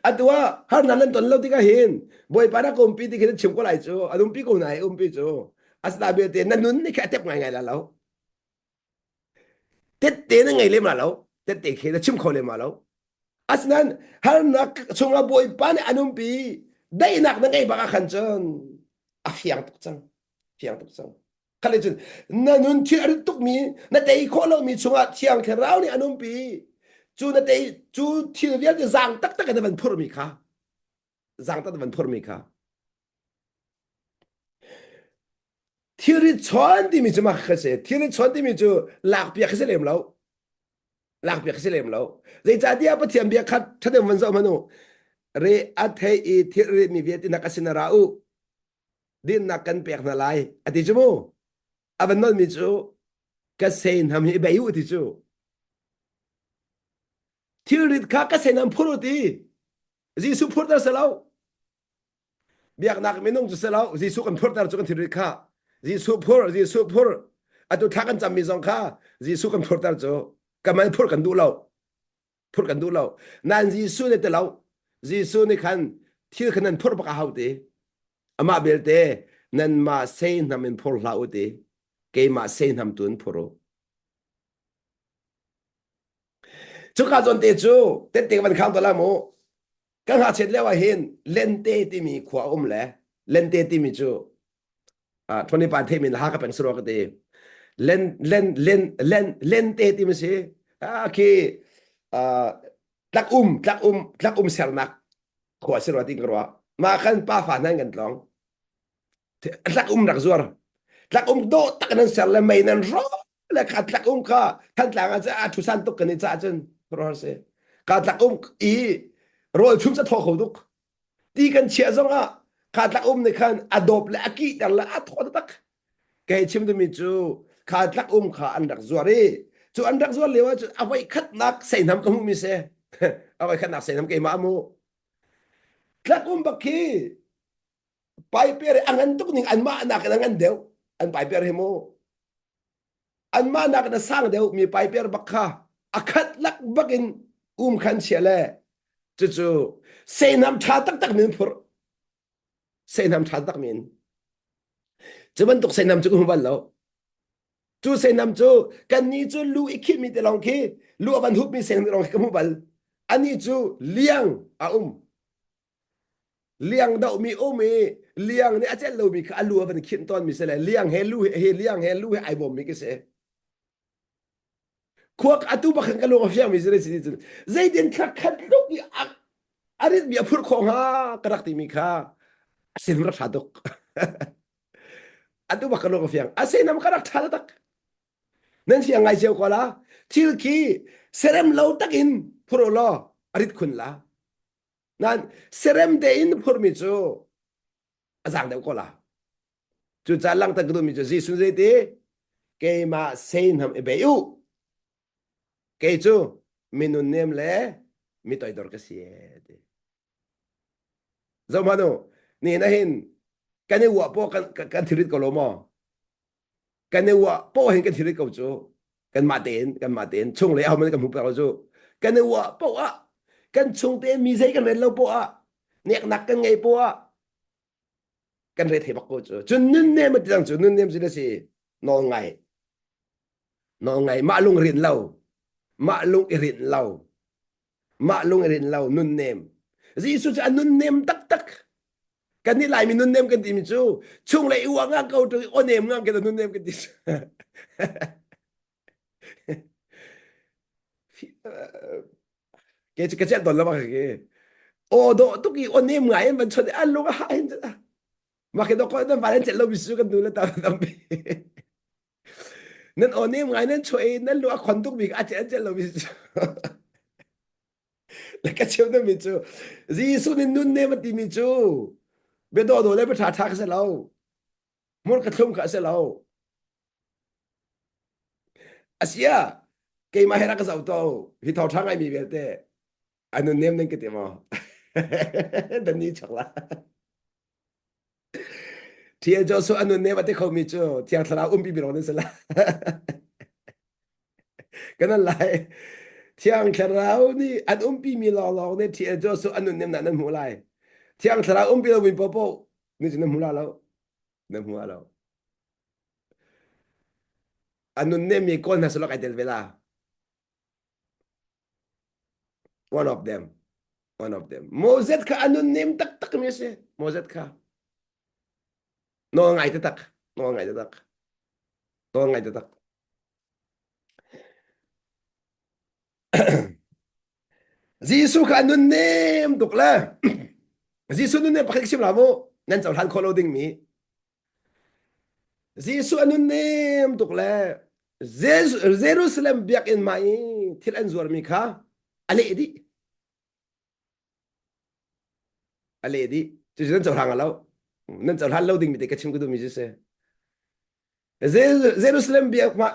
อันตัวฮันนั่นตอนเราที่ก็เห็นบอยปะนักปีที่เขาชิมก็ไหลจู่อันปีก็ไหนปีจู่อาสตาเบียเตนั่นนุ่นนี่แค่เจ็บไงแล้วเราเต็ดเตนั่งไงเลยมาแล้วเต็ดเตะเขาชิมเขาเลยมาแล้วอาสนั้นฮันนักชงอาบอยปะนี่อันปีได้นักนั่งไงบ้าขันจนอาเฟียงตุกจังเฟียงตุกจังขณะจนนั่นนุ่นที่อริตุกมีนั่นแต่อีกคนเรามีชงอาเที่ยงแค่เรานี่อันปีจู่นั่นแต่จู่ที่เรียกจะจางตักกันแต่มันพูดมีค่ะจางตักแต่มันพูดมีค่ะที่ริชอนที่มีจะมาเข้าใจที่ริชอนที่มีจะหลักเปียกเข้าใจเลยมั้งหลักเปียกเข้าใจเลยมั้งเรื่องจ่าที่อาปเทียมเบียขัดถ้าเดิมวันเสาร์มันโนเรอัตเฮอีที่ริมีเวียตินักสินาราอูดินนักกันเปียกนาลายอธิจมูอาวันนั้นมีจูกเกษณทำให้ใบยูอธิจูที่ริดข้ากเกษณทำพูดดีจีสุพูดได้เสร็จแล้วเบียกนักไม่นุ่งจะเสร็จแล้วจีสุกันพูดได้จุกันที่ริดข้าจีสุพูดอัตุทักกันจำมีสองข้าจีสุกันพูดได้จูก็มันพูดกันดูเราพูดกันดูเรานั่นจีสุเนี่ยแต่เราจีสุนี่คันที่คันนั้นพูดปากเขาดีอามาเบลเตนั่นมาเซนทำเป็นพูดเราดีเกมาเซนทำตุนพูด chú cả dọn tê chú tết tê văn khang đó là mồ cái hạ chết leo hin lên tê tê mi khóa lẽ lên tê tê mi chú à thôn này bạn thêm mình ha cái bằng suro cái tê lên tê tê mi si à khi à lắc sel nak khóa siro tin cái mà khăn pa phản năng gần lòng lắc đặc zuar lắc do tắc nên sel là mày nên rõ là khát lắc ka khát lạng anh à thu san tục cái này cha chân rồi sẽ khát lắc ý rồi chúng sẽ thua khẩu đúc đi kan chia zong a khát lắc này khan adopt là aki dar là at thua tắc cái chim tôi mi chú khát lắc khá anh đặc zuar đi chú anh đặc zuar liêu chú à vậy khát nạc say nam công mi se à vậy khát nạc say nam cái mà mu lắc bạc khi pai per angan tuk ning an ma nak angan deu an pai per hemo an ma nak na sang deu mi pai per bakha akhat lak bakin khan chele chu chu se nam tha tak min phur se nam tha tak min chuban tuk se nam chu hum bal lo chu se nam chu kan ni chu lu ikhi mi te long khi lu aban hup mi se nam long ka mu bal ani chu liang a liang đậu mi ô mi liang này achel lo mi kha lu van khin ton mi se liang he liang he lu he ai bom mi ke se khuak atu ba khan ka lo ofia mi se si zai den kha khat lo ki arit mi apur khong ha karak ti mi kha asin ra thadok atu ba khan lo ofia asin nam karak thadak nan siang ngai jeu ko la thil ki serem lo takin puro lo arit khun la nan serem de in phur mi chu azang de ko la chu cha lang ta gdu mi chu ji sun zai ti ke ma sein ham e be yu ke chu minun nem le mi toy dor ka sie de zo ma no ni na hin kan ni wa po kan thirit ko lo mo kan ni wa po hin kan thirit ko chu kan ma ten chung le au man kan mu pa chu kan ni wa po a kan chung ten mi zai kan le lo po a nek nak kan ngai po a kan re the bak ko chu chun nun nem ma dang chu nun nem ji da si no ngai ma lung rin lau ma lung irin lau ma lung irin lau nun nem ji su cha nun nem tak kan ni lai mi nun nem kan ti mi chu chung le iwa nga ko tu o nem nga ke nun nem kan ti ke che don la ba ke o do tu ki o nem ngai ban chode an lu ga ha hin ma ke do ko da ba che lo bi su kan du la ta tam bi nên ôn em ngay nên chơi nên lúa khoan tục bị ăn chết là bị là cái chiếu nó bị chú Giêsu nên nun nem mà tìm bị chú bây giờ đồ lấy bị thả thác sẽ lâu muốn cái thùng cả sẽ lâu Asia cái mà hera cái sao tao thì thao thang ai bị biết thế anh nun nem nên cái gì mà đừng đi chắc là thì cho số anh nun nem mà thế không bị chú thì thằng nào bị bị rồi nên sẽ là cáiนั้นlại thiang tharau ni an pi mi lo ne thi jo so anun nem na nan mu lai thiang tharau pi lo win popo ni jin mu la lo nem mu lo anun nem mi kon na so kai del vela one of them mozet ka anun nem tak mi se mozet ka no ngai ta tak no ngai ta tak no ngai ta tak Giêsu ka anun nem tuk la Giêsu nun nem pakhik sim la mo nan chaw han kholo ding mi Giêsu anun nem tuk la Jerusalem biak in mai thil an zuar mi kha ale di chu nan chaw hang lo nan chaw han lo ding mi te ka chim ku du mi se Jerusalem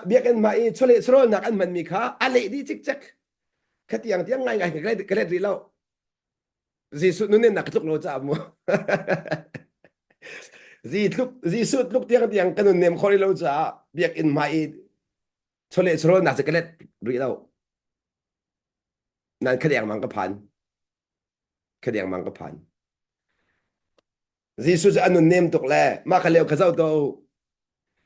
biak in mai chole chro nak an man mi kha ale di chik chak khatiang tiang ngai ngai ka le ri lo Giêsu nun nem nak tuk lo cha mo Giêsu tuk tiang kanun nem khori lo cha biak in mai chole chro nak se ka le ri lo nan khadiang mang ka phan khadiang mang ka phan Giêsu cha anun nem tuk le ma kha leo kha zau to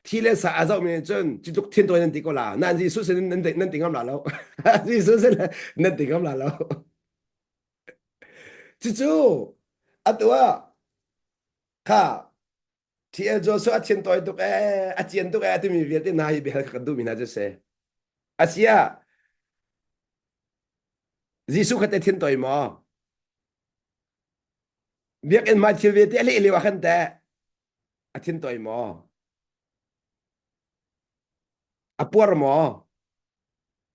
thì lẽ xã giao mình chân chỉ chụp thiên tôi nên tí có là nan gì xuất sinh nên tính ngắm là lâu gì xuất sinh nên tính ngắm là lâu chú chú à tua ha thì em cho số thiên tôi tục thiên tục thì mình biết na hi bị cái đồ mình nói sẽ Asia Giêsu khát thiên tôi mà việc em mà thiên việt thì lấy vào khăn thế thiên tôi mà apuar mà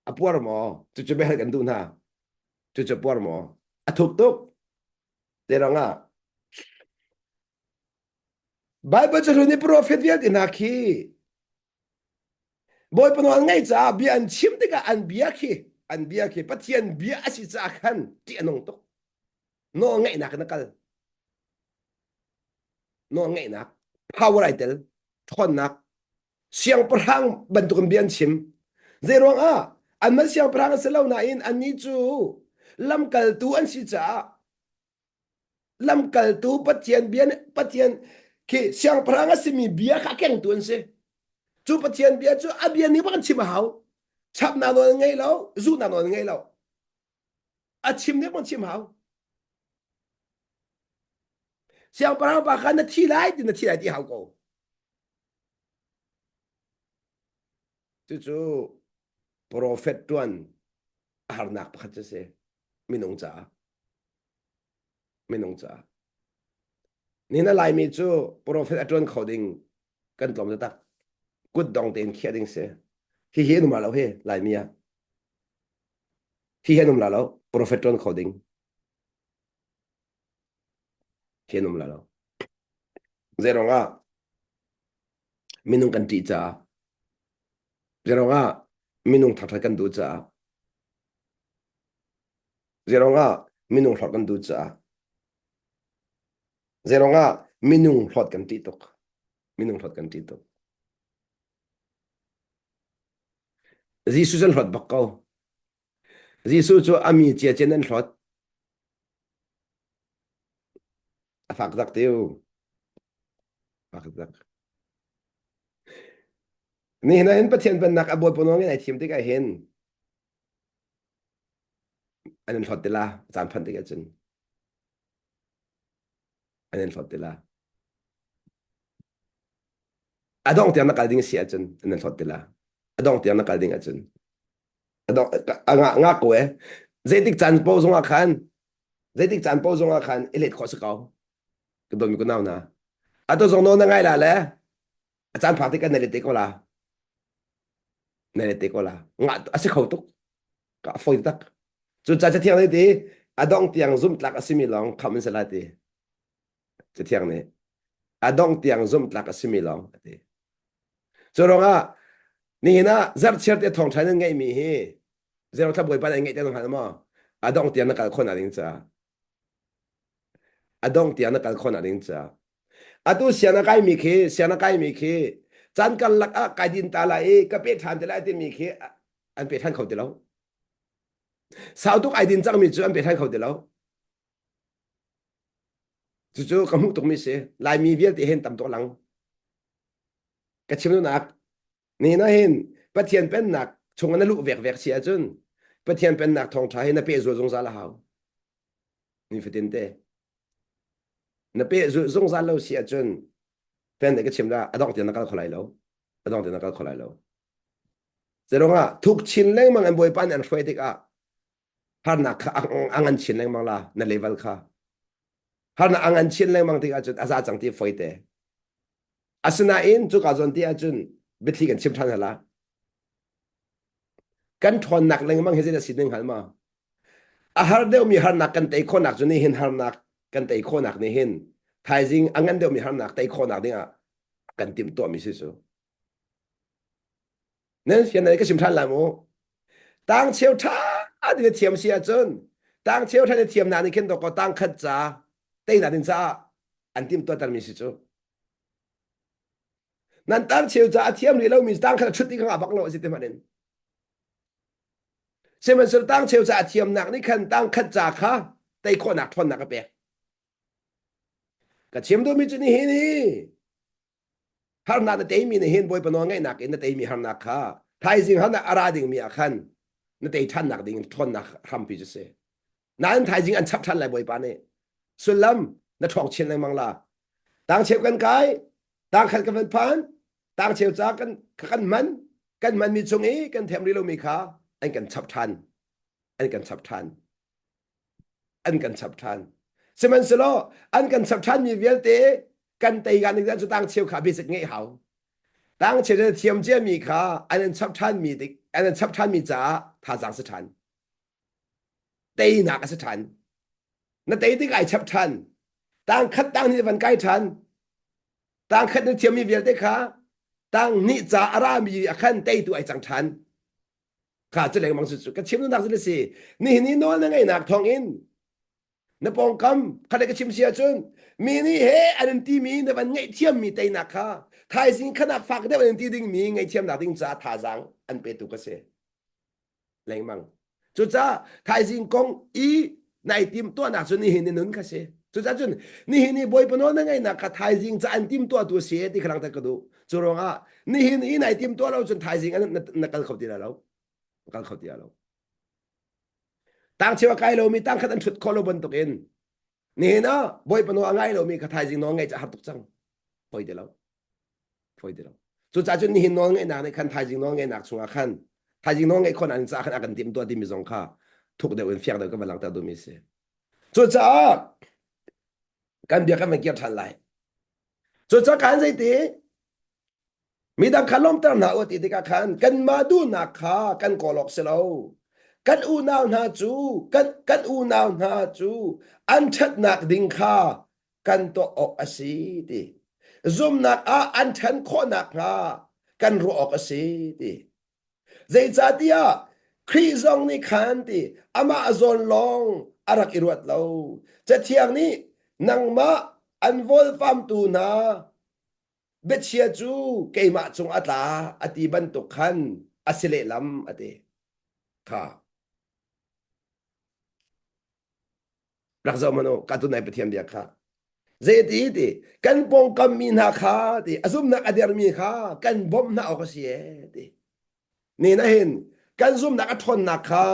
apuar mà chú chú biết cái đồ na chú chú apuar mà thuộc tục để rằng à Bible cho ni prophet việt in aki boy pano ngai cha bi an chim te ka an bia khi pathian bia asi cha khan ti anong to no ngai nak nakal no ngai nak power itel thon nak siang prang bantuk bian chim zerong a an ma siang prang selo na in an ni chu lam kal tu an si cha lam kal tu pathian bian pathian khi siang prang asimi bia kha keng tuan se chu pathian bia chu abian ni ban chim hau chap na no ngai lo zu na no ngai lo a chim ni ban chim hau siang prang ba khan na thi lai din na thi lai ti hau ko chu prophet tuan har nak pakhat se minung cha minung cha ni na lai mi chu prophet atron khoding kan tlom ta kut dong ten khia ding se hi num la lo he lai mi ya hi num la lo prophet tuan khoding hi num la lo zero nga minung kan ti cha zero nga minung thak kan du cha zero nga minung thak kan du cha zero nga minung thot kan ti tok minung thot kan ti tok Giêsu chân thot bakko Giêsu chu ami chia chen an thot afak dak teu afak dak ni na en pathian ban nak abot ponong ai thim te ka hen an thot te la chan phan te ka chen an thot te la adong te na kal ding sia chen an thot te la adong te na kal ding a chen adong nga ko zaitik chan po zong a khan zaitik chan po zong a khan elet kho se kaw ke dom mi ko naw na ato zong no na ngai la le chan pha te ka ne le te ko la ne le te ko la nga ase khau tuk ka foi tak chu cha cha thiang le ti adong tiang zum tlak asimi long khamin sala ti cha thiang ne adong tiang zum tlak asimi long ti chu ronga ni na zar cher te thong thai ngai mi hi zero tha boi pa ngai te nong han ma adong tiang na kal khona ding cha adong tiang na kal khona ding cha atu siana kai mi khi siana kai mi khi chan kan lak a kai din ta la e ka pe than te la te mi khi an pe than khau te lo sao tuk ai din chang mi chu an pe than khau te lo chu chu kamu tuk mi se lai mi vial ti hen tam to lang ka chim nu nak ni na hen pathian pen nak chung an lu vek vek sia chun pathian pen nak thong tha hen na pe zo zong za la hau ni fitin te na pe zo zong za lo sia chun pen de ka chim la adong ti na ka kholai lo adong ti na ka kholai lo zeronga thuk chin leng mang an boi pan an hroi tik a har na kha angan chin leng mang la na level kha har na angan chin leng mang tik a chun aza chang ti foi te asna in chu ka zon ti a chun bithi kan chim than hala kan thon nak leng mang heze sin leng halma a har deu mi har nak kan te kho nak chu ni hin har nak kan te kho nak ni hin thai jing angan deu mi har nak te kho nak dinga kan tim to mi si su nên hiện nay cái sim than làm ô tăng chiếu tha thì thiểm xia chân tăng chiếu tha thì thiểm nào thì khiến tôi có tăng khất giá đây là đến giá anh tìm tôi tao mình chứ nên tăng chiếu giá thiểm thì lâu mình tăng khất chút đi không à bắt lộ gì thế mà nên xem mình sẽ tăng chiếu giá thiểm nặng thì khiến tăng khất giá khá đây khó nặng thon nặng cái bé cái chiếm đôi mình chỉ như thế này har na te mi ne hin boy pano ngai nak in te mi har na kha thai jing han na ara ding mi akhan na te than nak ding thon nak ram pi je se nan thai jing an chap than lai boy pa ne sulam na thong chen lai mang la tang cheu kan kai tang khat kan pan tang cheu cha kan man mi chung e kan them ri lo mi kha anh kan chap than anh kan chap than anh kan chap than semen selo anh kan chap than mi vel te kan te gan ni chu tang cheu kha bi sik ngai hao tang cheu de thiam je mi kha anh chap than mi dik anh chap than mi cha tha jang se than te na ka se than na te dik ai chap than tang khat tang ni van kai than tang khat ni thiam mi vel te kha tang ni cha ara mi akhan te tu ai chang than kha che le mang su ka chim nak se si ni no na ngai nak thong in na pong kam khale ka chim sia chun mi ni he an ti mi na ban ngai thiam mi te na kha thai sin khana fak de an ti ding mi ngai thiam na ding cha tha jang an pe tu ka se leng mang chu cha thai sin kong i nai tim to na chun ni hin nun ka se chu cha chun ni boy pano na ngai na kha thai sin cha an tim to tu se ti khlang ta ka du chu ronga ni hin i nai tim to lo chun thai sin an na kal khop ti la lo kal khop ti la lo tang chewa kai lo mi tang khat an thut kholo ban to ken ni na boy pano angai lo mi kha thai jing no ngai cha hap tuk chang foi de lo chu cha chun ni hin no ngai na ne khan thai jing no ngai nak chunga khan thai jing no ngai khon an cha khan akan tim to ti mi zong kha thuk de wen fiang de ka balang ta du mi se chu cha kan bia ka ma kiat than lai chu cha kan sai ti mi dang khalom tar na o ti ka khan kan ma du na kha kan kolok se lo kan u naw na chu kan u naw na chu an that nak ding kha kan to ok asi ti zum nak a an than kho nak nga kan ru ok asi ti zai cha tia khri zong ni khan ti ama azon long arak irwat lo cha thiang ni nang ma an vol fam tu na bet chia chu keima chung atla ati ban tu khan asile lam ate kha rakzo mano ka tu nai pathiam dia kha zeti ti kan pong kam mi na kha ti azum na ader mi kha kan bom na ok sie ti ni na hin kan zum na ka thon na kha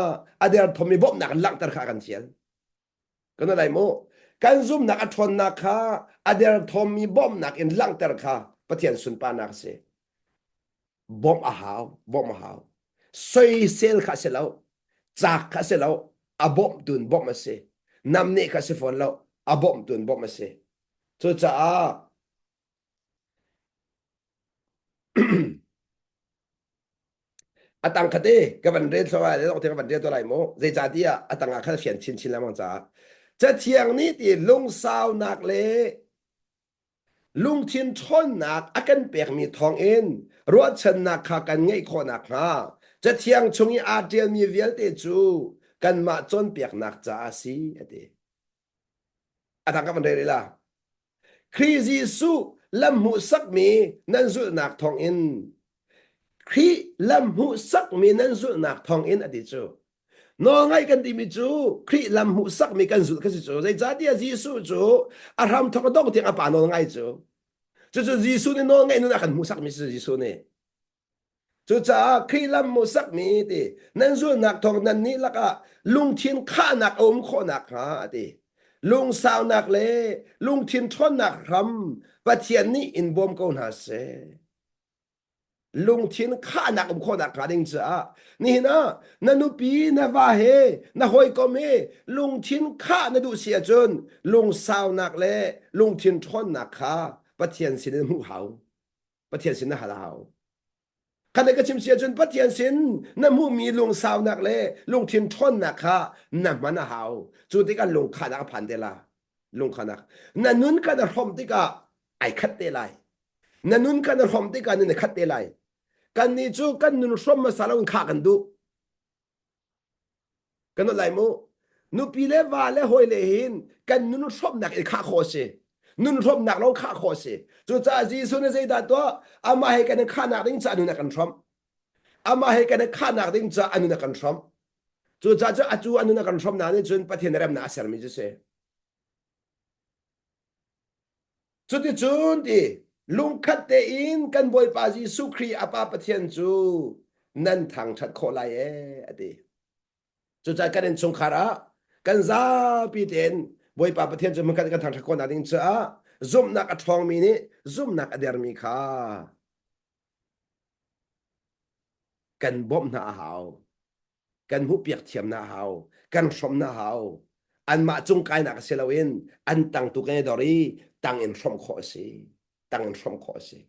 ader thomi bom na lang tar kha kan chial kan lai mo kan zum na ka thon na kha ader thomi bom na in lang tar kha pathian sun pa na se bom a hau soi sel kha se lo chak kha se lo abom tun bom a se nam ne kha se fon lo abom tun bom a se chu cha atang khate ka ban re so wa le te ka ban re to lai mo zai cha dia atang a kha fian chin la mang cha cha thiang ni ti lung sao nak le lung thiên thon nak akan pek mi thong in ro chen nak kha kan ngei kho nak ha cha thiang chungi a tel mi vel te chu kan ma chon pek nak cha si ate atang ka ban re la khri jisu lam mu sak mi nan zul nak thong in khi lam hu sak mi nan zul nak thong in ati chu no ngai kan ti mi chu khi lam hu sak mi kan zul ka si chu zai cha dia jisu chu a ram thok dok ti a pa no ngai chu chu jisu ni no ngai nu na kan hu sak mi si jisu ni chu cha khi lam mu sak mi ti nan zul nak thong nan ni la ka lung thiên kha nak om kho nak ha ati lung sao nak le lung thiên thon nak ram pathian ni in bom ko na se lung thiên kha nak om kho nak ka ding cha ni na nanu pi na wa he na hoi ko me lung thiên kha na du sia chun lung sao nak le lung thiên thon nak kha pathian sin mu hau pathian sin na hala hau kan ka chim sia chun pathian sin na mu mi lung sao nak le lung thiên thon nak kha na mana hau chu ti ka lung kha nak phan de la lung kha nak na nun ka na hom ti ka ai khat te lai na nun ka na hom ti ka ni khat te lai kan ni chu kan nun som ma sa lo kha kan du kan lai mo nu pi le wa le hoi le hin kan nun som nak kha kho se nun som nak lo kha kho se chu cha ji su ne sei da to ama he kan kha nak ding cha nu na kan som ama he kan kha nak ding cha anu na kan som chu cha cha achu anu na kan som na ni chun pathian ram na ser mi je se chu ti chun ti lung khát te in kan boy pa Giêsu Christ apa pathian chu nan thang that kho lai e ati chu cha kan chung khara kan za pi ten boy pa pathian chu man kan thang that kho na ding cha zum nak a thong mi ni zum nak a der mi kha kan bom na hao kan hu piak thiam na hao kan som na hao an ma chung kai nak selawin an tang tu kan dori tang in som kho si tang in som kho si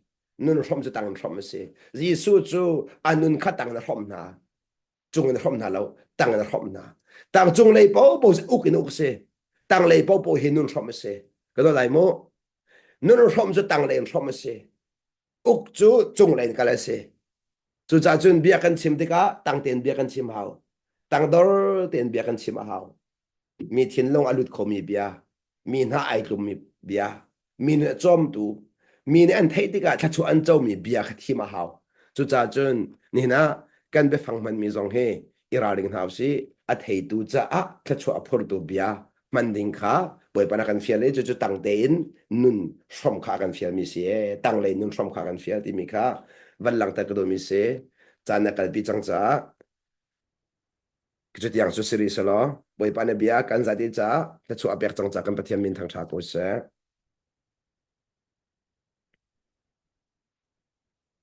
nun som chu tang in som si Giêsu chu anun kha tang na som na chung in som na lo tang na som na tang chung lei po po uk in uk se tang lei po po hin nun som se cái đó lại mo nun som chu tang lei som se uk chu chung lei ka la se chu cha chun bia kan chim te ka tang ten bia kan chim hao tang dor ten bia kan chim hao mi thin long alut khomi bia mi na ai tlum mi bia mi ne chom tu mi ne an thei tika tha chu an chau mi bia kha thi ma hao chu cha chun ni na kan be phang man mi zong he ira ring hau si a thei tu cha a tha chu a phur tu bia man ding kha boi pana kan fial le chu chu tang te in nun som kha kan fial mi si e tang le nun som kha kan fial ti mi kha van lang ta ko do mi se cha na kal pi chang cha cái chuyện yang su siri salo boi pana bia kan za ti cha ta chu a pek chang cha kan pathian min thang tha ko se